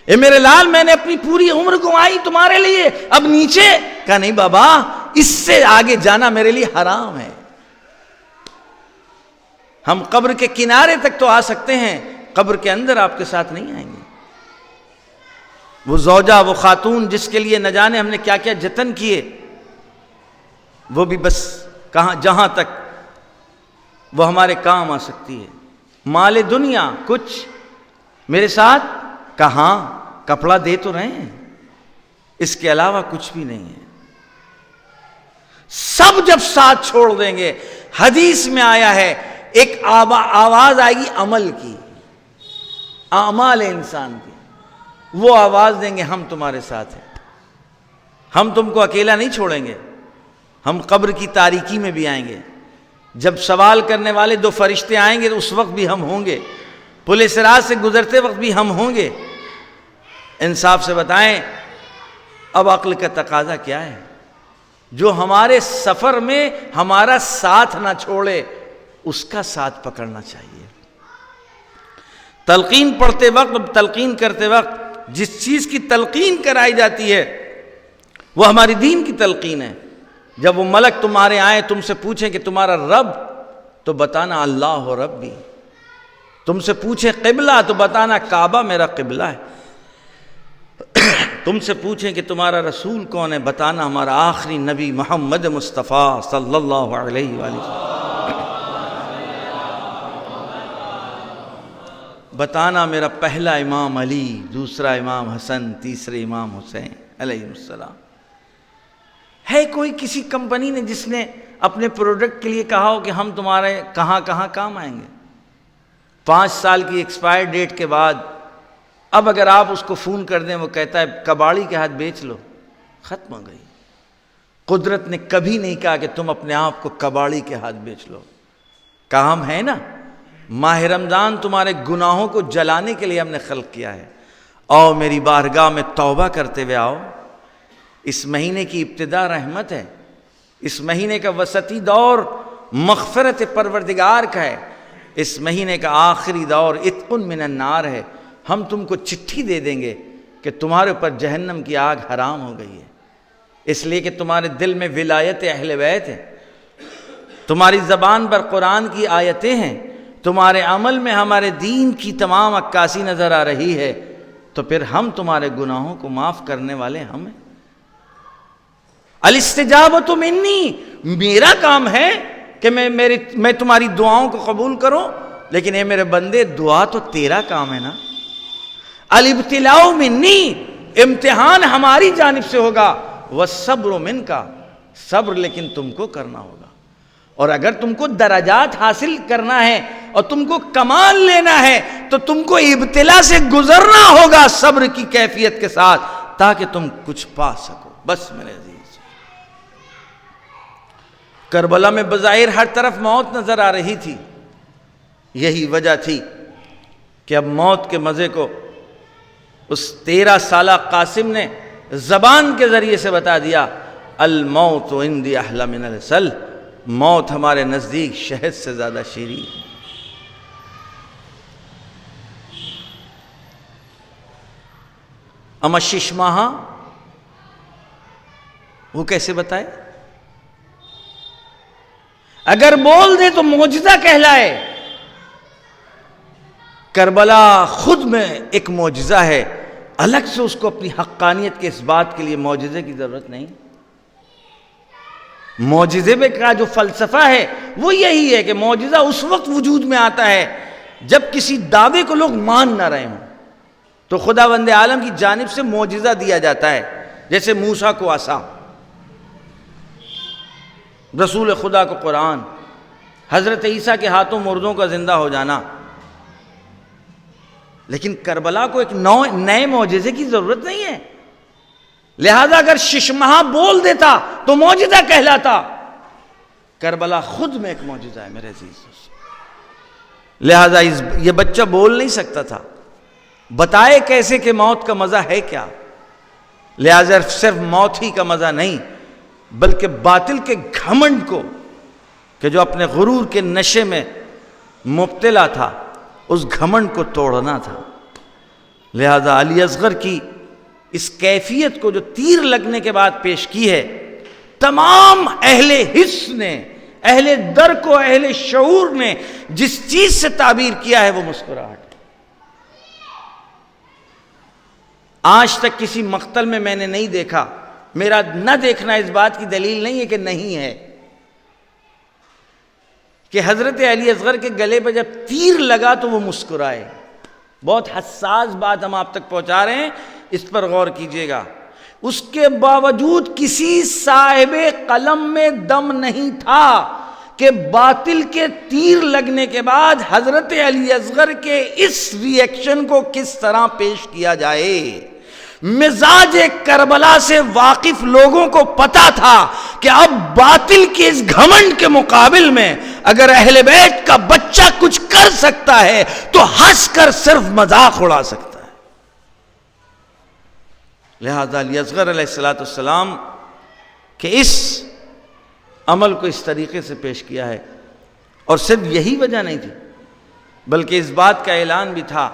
اے میرے لال، میں نے اپنی پوری عمر گنوائی تمہارے لیے، اب نیچے؟ کہا نہیں بابا، اس سے آگے جانا میرے لیے حرام ہے۔ ہم قبر کے کنارے تک تو آ سکتے ہیں، قبر کے اندر آپ کے ساتھ نہیں آئیں گے۔ وہ زوجہ، وہ خاتون جس کے لیے نہ جانے ہم نے کیا کیا جتن کیے، وہ بھی بس کہاں جہاں تک وہ ہمارے کام آ سکتی ہے۔ مال دنیا کچھ میرے ساتھ کہاں، کپڑا دے تو رہے ہیں، اس کے علاوہ کچھ بھی نہیں ہے۔ سب جب ساتھ چھوڑ دیں گے، حدیث میں آیا ہے ایک آواز آئے گی عمل کی، اعمال انسان کی، وہ آواز دیں گے ہم تمہارے ساتھ ہیں، ہم تم کو اکیلا نہیں چھوڑیں گے، ہم قبر کی تاریکی میں بھی آئیں گے۔ جب سوال کرنے والے 2 فرشتے آئیں گے تو اس وقت بھی ہم ہوں گے، پل صراط سے گزرتے وقت بھی ہم ہوں گے۔ انصاف سے بتائیں، اب عقل کا تقاضا کیا ہے؟ جو ہمارے سفر میں ہمارا ساتھ نہ چھوڑے اس کا ساتھ پکڑنا چاہیے۔ تلقین پڑھتے وقت، تلقین کرتے وقت جس چیز کی تلقین کرائی جاتی ہے وہ ہماری دین کی تلقین ہے۔ جب وہ ملک تمہارے آئیں تم سے پوچھیں کہ تمہارا رب، تو بتانا اللہ ربی۔ تم سے پوچھیں قبلہ، تو بتانا کعبہ میرا قبلہ ہے۔ تم سے پوچھیں کہ تمہارا رسول کون ہے، بتانا ہمارا آخری نبی محمد مصطفیٰ صلی اللہ علیہ وآلہ وسلم۔ بتانا میرا پہلا امام علی، دوسرا امام حسن، تیسرے امام حسین علیہ السلام۔ ہے کوئی کسی کمپنی نے جس نے اپنے پروڈکٹ کے لیے کہا ہو کہ ہم تمہارے کہاں کہاں کام آئیں گے؟ 5 سال کی ایکسپائر ڈیٹ کے بعد اب اگر آپ اس کو فون کر دیں، وہ کہتا ہے کباڑی کے ہاتھ بیچ لو، ختم ہو گئی۔ قدرت نے کبھی نہیں کہا کہ تم اپنے آپ کو کباڑی کے ہاتھ بیچ لو۔ کام ہے نا، ماہ رمضان تمہارے گناہوں کو جلانے کے لیے ہم نے خلق کیا ہے۔ آؤ میری بارگاہ میں توبہ کرتے ہوئے آؤ۔ اس مہینے کی ابتدا رحمت ہے، اس مہینے کا وسطی دور مغفرت پروردگار کا ہے، اس مہینے کا آخری دور عتق من النار ہے۔ ہم تم کو چٹھی دے دیں گے کہ تمہارے اوپر جہنم کی آگ حرام ہو گئی ہے، اس لیے کہ تمہارے دل میں ولایت اہل بیت ہے، تمہاری زبان پر قرآن کی آیتیں ہیں، تمہارے عمل میں ہمارے دین کی تمام عکاسی نظر آ رہی ہے، تو پھر ہم تمہارے گناہوں کو معاف کرنے والے ہم ہیں۔
الاستجابۃ منی، میرا کام ہے کہ میں تمہاری دعاؤں کو قبول کروں، لیکن اے میرے بندے دعا تو تیرا کام ہے نا۔ الابتلاء منی، امتحان ہماری جانب سے ہوگا، والصبر منک، صبر لیکن تم کو کرنا ہوگا۔ اور اگر تم کو درجات حاصل کرنا ہے اور تم کو کمال لینا ہے تو تم کو ابتلا سے گزرنا ہوگا صبر کی کیفیت کے ساتھ، تاکہ تم کچھ پا سکو۔ بس میرے عزیز، کربلا میں بظاہر ہر طرف موت نظر آ رہی تھی، یہی وجہ تھی کہ اب موت کے مزے کو اس 13 سالہ قاسم نے زبان کے ذریعے سے بتا دیا، الموت عندی احلی من العسل، موت ہمارے نزدیک شہد سے زیادہ شیریں ہے۔ اما ششماہا، وہ کیسے بتائے؟ اگر بول دے تو معجزہ کہلائے۔ کربلا خود میں ایک معجزہ ہے، الگ سے اس کو اپنی حقانیت کے اس بات کے لیے معجزے کی ضرورت نہیں۔ معجزے میں کا جو فلسفہ ہے وہ یہی ہے کہ معجزہ اس وقت وجود میں آتا ہے جب کسی دعوے کو لوگ مان نہ رہے ہوں، تو خداوند عالم کی جانب سے معجزہ دیا جاتا ہے، جیسے موسیٰ کو عصا، رسول خدا کو قرآن، حضرت عیسیٰ کے ہاتھوں مردوں کا زندہ ہو جانا۔ لیکن کربلا کو ایک نئے معجزے کی ضرورت نہیں ہے، لہذا اگر ششمہا بول دیتا تو معجزہ کہلاتا۔ کربلا خود میں ایک معجزہ ہے میرے عزیز، لہذا یہ بچہ بول نہیں سکتا تھا، بتائے کیسے کہ موت کا مزہ ہے کیا۔ لہذا صرف موت ہی کا مزہ نہیں، بلکہ باطل کے گھمنڈ کو، کہ جو اپنے غرور کے نشے میں مبتلا تھا، اس گھمنڈ کو توڑنا تھا۔ لہذا علی اصغر کی اس کیفیت کو جو تیر لگنے کے بعد پیش کی ہے، تمام اہل حس نے، اہل درک و اہل شعور نے جس چیز سے تعبیر کیا ہے وہ مسکراہٹ۔ آج تک کسی مقتل میں نے نہیں دیکھا، میرا نہ دیکھنا اس بات کی دلیل نہیں ہے کہ نہیں ہے، کہ حضرت علی اصغر کے گلے پہ جب تیر لگا تو وہ مسکرائے۔ بہت حساس بات ہم آپ تک پہنچا رہے ہیں، اس پر غور کیجئے گا۔ اس کے باوجود کسی صاحب قلم میں دم نہیں تھا کہ باطل کے تیر لگنے کے بعد حضرت علی اصغر کے اس ریئیکشن کو کس طرح پیش کیا جائے۔ مزاج کربلا سے واقف لوگوں کو پتا تھا کہ اب باطل کے اس گھمنڈ کے مقابل میں اگر اہل بیت کا بچہ کچھ کر سکتا ہے تو ہنس کر صرف مذاق اڑا سکتا ہے۔ لہذا علی اصغر علیہ السلام کہ اس عمل کو اس طریقے سے پیش کیا ہے، اور صرف یہی وجہ نہیں تھی بلکہ اس بات کا اعلان بھی تھا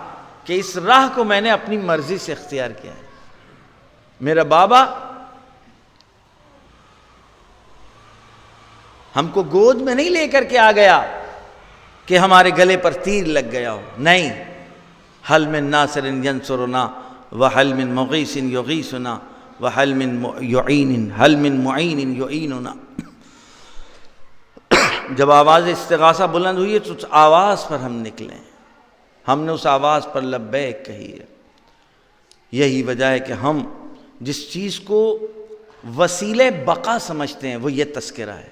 کہ اس راہ کو میں نے اپنی مرضی سے اختیار کیا ہے۔ میرا بابا ہم کو گود میں نہیں لے کر کے آ گیا کہ ہمارے گلے پر تیر لگ گیا ہو، نہیں، حل من ناصر ینصرنا وحل من مغیث یغیثنا وحل من معین یعیننا۔ جب آواز استغاثہ بلند ہوئی ہے تو اس آواز پر ہم نکلیں، ہم نے اس آواز پر لبیک کہی ہے۔ یہی وجہ ہے کہ ہم جس چیز کو وسیلہ بقا سمجھتے ہیں وہ یہ تذکرہ ہے،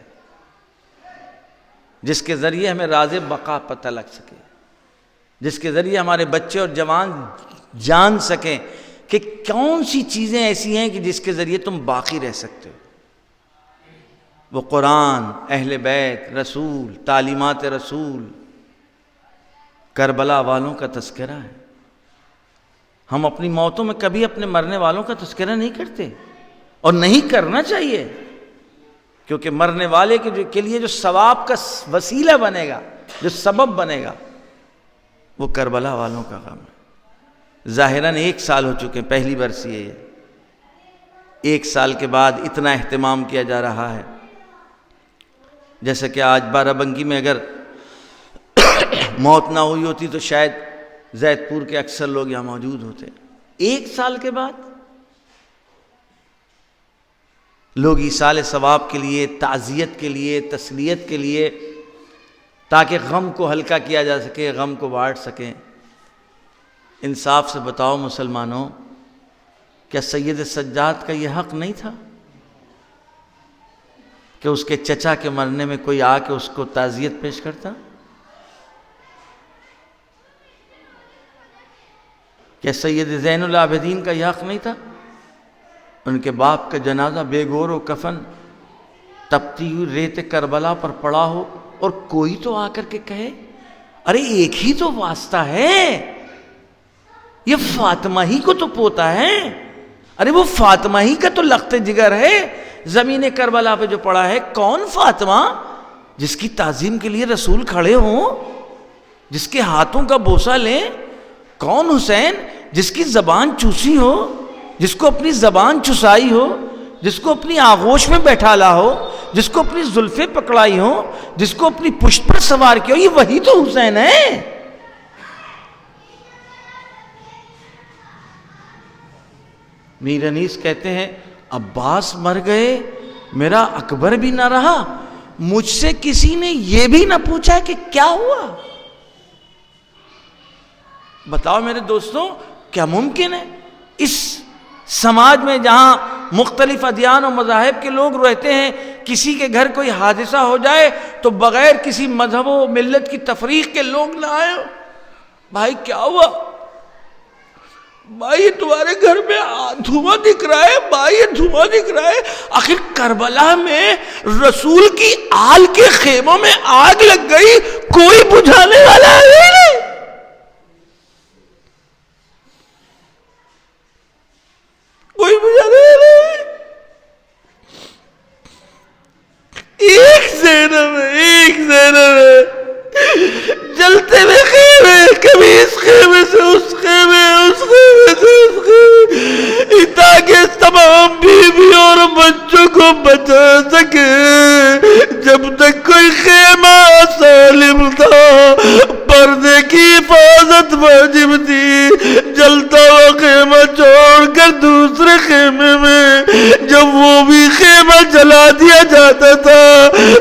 جس کے ذریعے ہمیں راز بقا پتہ لگ سکے، جس کے ذریعے ہمارے بچے اور جوان جان سکیں کہ کون سی چیزیں ایسی ہیں کہ جس کے ذریعے تم باقی رہ سکتے ہو۔ وہ قرآن، اہل بیت، رسول، تعلیمات رسول، کربلا والوں کا تذکرہ ہے۔ ہم اپنی موتوں میں کبھی اپنے مرنے والوں کا تذکرہ نہیں کرتے، اور نہیں کرنا چاہیے، کیونکہ مرنے والے کے لیے جو ثواب کا وسیلہ بنے گا، جو سبب بنے گا، وہ کربلا والوں کا غم ہے۔ ظاہراً 1 سال ہو چکے ہیں، پہلی برسی ہے یہ، 1 سال کے بعد اتنا اہتمام کیا جا رہا ہے، جیسا کہ آج بارہ بنکی میں اگر موت نہ ہوئی ہوتی تو شاید زید پور کے اکثر لوگ یہاں موجود ہوتے۔ 1 سال کے بعد لوگ ایصال ثواب کے لیے، تعزیت کے لیے، تسلیت کے لیے، تاکہ غم کو ہلکا کیا جا سکے، غم کو بانٹ سکیں۔ انصاف سے بتاؤ مسلمانوں، کیا سید سجاد کا یہ حق نہیں تھا کہ اس کے چچا کے مرنے میں کوئی آ کے اس کو تعزیت پیش کرتا؟ کیا سید زین العابدین کا یہ حق نہیں تھا ان کے باپ کا جنازہ بے گور و کفن تپتی ہوئی ریت کربلا پر پڑا ہو اور کوئی تو آ کر کے کہے ارے ایک ہی تو واسطہ ہے، یہ فاطمہ ہی کو تو پوتا ہے، ارے وہ فاطمہ ہی کا تو لخت جگر ہے زمین کربلا پہ جو پڑا ہے۔ کون فاطمہ جس کی تعظیم کے لیے رسول کھڑے ہوں، جس کے ہاتھوں کا بوسہ لیں؟ کون حسین جس کی زبان چوسی ہو، جس کو اپنی زبان چسائی ہو، جس کو اپنی آغوش میں بیٹھالا ہو، جس کو اپنی زلفیں پکڑائی ہو، جس کو اپنی پشت پر سوار کیا ہو؟ یہ وہی تو حسین ہے۔ میر انیس کہتے ہیں عباس مر گئے، میرا اکبر بھی نہ رہا، مجھ سے کسی نے یہ بھی نہ پوچھا کہ کیا ہوا۔ بتاؤ میرے دوستوں، کیا ممکن ہے اس سماج میں جہاں مختلف ادیان و مذاہب کے لوگ رہتے ہیں، کسی کے گھر کوئی حادثہ ہو جائے تو بغیر کسی مذہب و ملت کی تفریق کے لوگ نہ آئے؟ بھائی کیا ہوا؟ بھائی تمہارے گھر میں دھواں دکھ رہا ہے، بھائی یہ دھواں دکھ رہا ہے۔ آخر کربلا میں رسول کی آل کے خیموں میں آگ لگ گئی، کوئی بجھانے والا ہے نہیں۔ کوئی بجھانے والا نہیں۔ ایک زینب ہے جلتے ہوئے خیمے، کبھی اس خیمے سے اس خیمے، اس خیمے سے اس خیمے، تاکہ تمام بیویوں اور بچوں کو بچا سکے۔ جب تک کوئی خیمہ سالم تھا پردے کی حفاظت واجب تھی، جلتا ہوا خیمہ چھوڑ کر دوسرے خیمے میں جب وہ بھی خیمہ جلا دیا جاتا تھا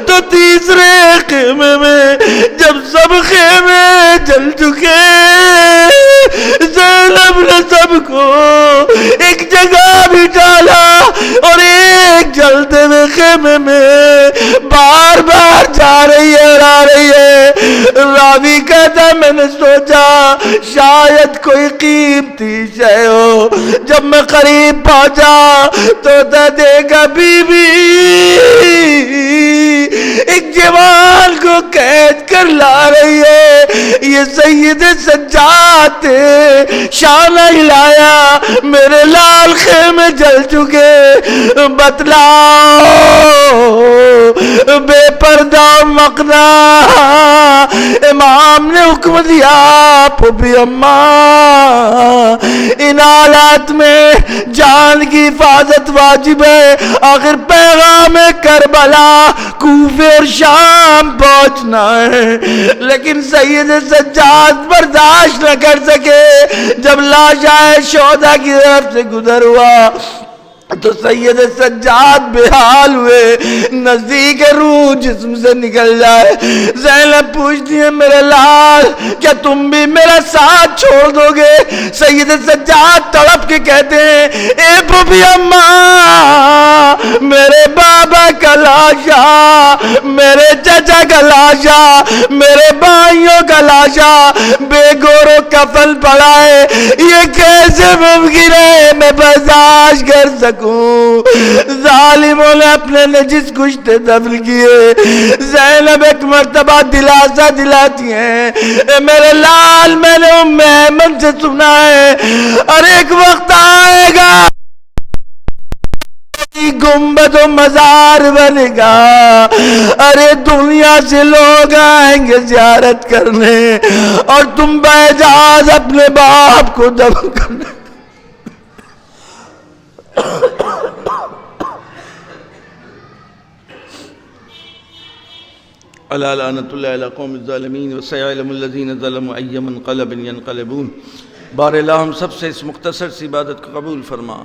تو تیسرے خیمے میں جب سب خیمے جل چکے، زینب نے سب کو ایک جگہ بھی ڈالا اور ایک جلتے ہوئے خیمے میں بار بار جا رہی ہے اور آ رہی ہے۔ راوی کہتا ہے میں نے سوچا شاید کوئی قیمتی شے ہو، جب میں قریب پہنچا تو دیکھا بی بی ایک جوان کو قید کر لا رہی ہے۔ یہ سید سجاد تھے، شانہ ہلایا، میرے لال خیمے جل چکے، بتلاؤ بے پردہ مقنا۔ امام نے حکم دیا پھوپھی اماں ان حالات میں جان کی حفاظت واجب ہے۔ آخر پیغام کربلا کوفے اور شام پہنچنا ہے، لیکن سید سجاد برداشت نہ کر سکے۔ جب لاشائے شہداء کی طرف سے گزر ہوا تو سید سجاد بے حال ہوئے، نزدیک روح جسم سے نکل جائے۔ زینب پوچھتی ہے میرے لال کیا تم بھی میرا ساتھ چھوڑ دو گے؟ سید سجاد تڑپ کے کہتے ہیں اے پھوپھی اماں، میرے بابا کا لاشا، میرے چچا کا لاشا، میرے بھائیوں کا لاشا بے گور و کفن پڑا ہے، یہ کیسے ممکن ہے میں برداشت کر سکوں؟ ظالموں نے اپنے نجس گشتے دفن کیے۔ زینب ایک مرتبہ دلاسا دلاتی ہیں اے میرے لال میں نے ام ایمن سے سنا ہے اور ایک وقت آئے گا گنبد و مزار بنے گا، ارے دنیا سے لوگ آئیں گے زیارت کرنے اور تم باجاز اپنے باپ کو دفن کرنے۔
الا لعنۃ اللہ علی قوم الظالمین وسيعلم الذین ظلموا ای منقلب ینقلبون۔ بار الہ ہم سب سے اس مختصر سی عبادت کو قبول فرما۔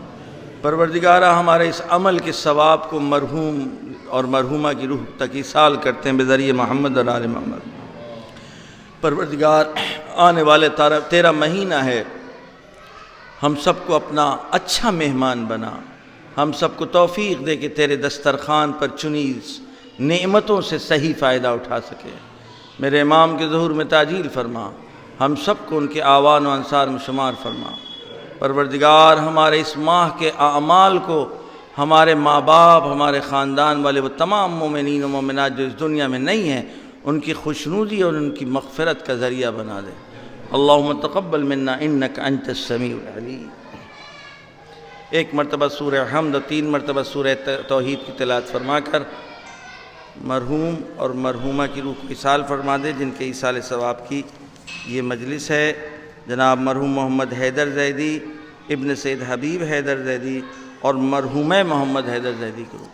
پروردگارہ ہمارے اس عمل کے ثواب کو مرحوم اور مرحومہ کی روح تک ایصال کرتے ہیں بذریعہ محمد اور آل محمد۔ پروردگار آنے والے 13 مہینہ ہے، ہم سب کو اپنا اچھا مہمان بنا، ہم سب کو توفیق دے کہ تیرے دسترخوان پر چنی نعمتوں سے صحیح فائدہ اٹھا سکے۔ میرے امام کے ظہور میں تعجیل فرما، ہم سب کو ان کے آوان و انصار میں شمار فرما۔ پروردگار ہمارے اس ماہ کے اعمال کو ہمارے ماں باپ، ہمارے خاندان والے، وہ تمام مومنین و مومنات جو اس دنیا میں نہیں ہیں، ان کی خوشنودی اور ان کی مغفرت کا ذریعہ بنا دے۔ اللہم تقبل منا انک انت السمیع العلیم۔ ایک مرتبہ سورہ حمد اور 3 مرتبہ سورہ توحید کی تلاوت فرما کر مرحوم اور مرحومہ کی روح کو ایصال فرما دے، جن کے ایصال ثواب کی یہ مجلس ہے۔ جناب مرحوم محمد حیدر زیدی ابن سید حبیب حیدر زیدی اور مرحومہ محمد حیدر زیدی کی روح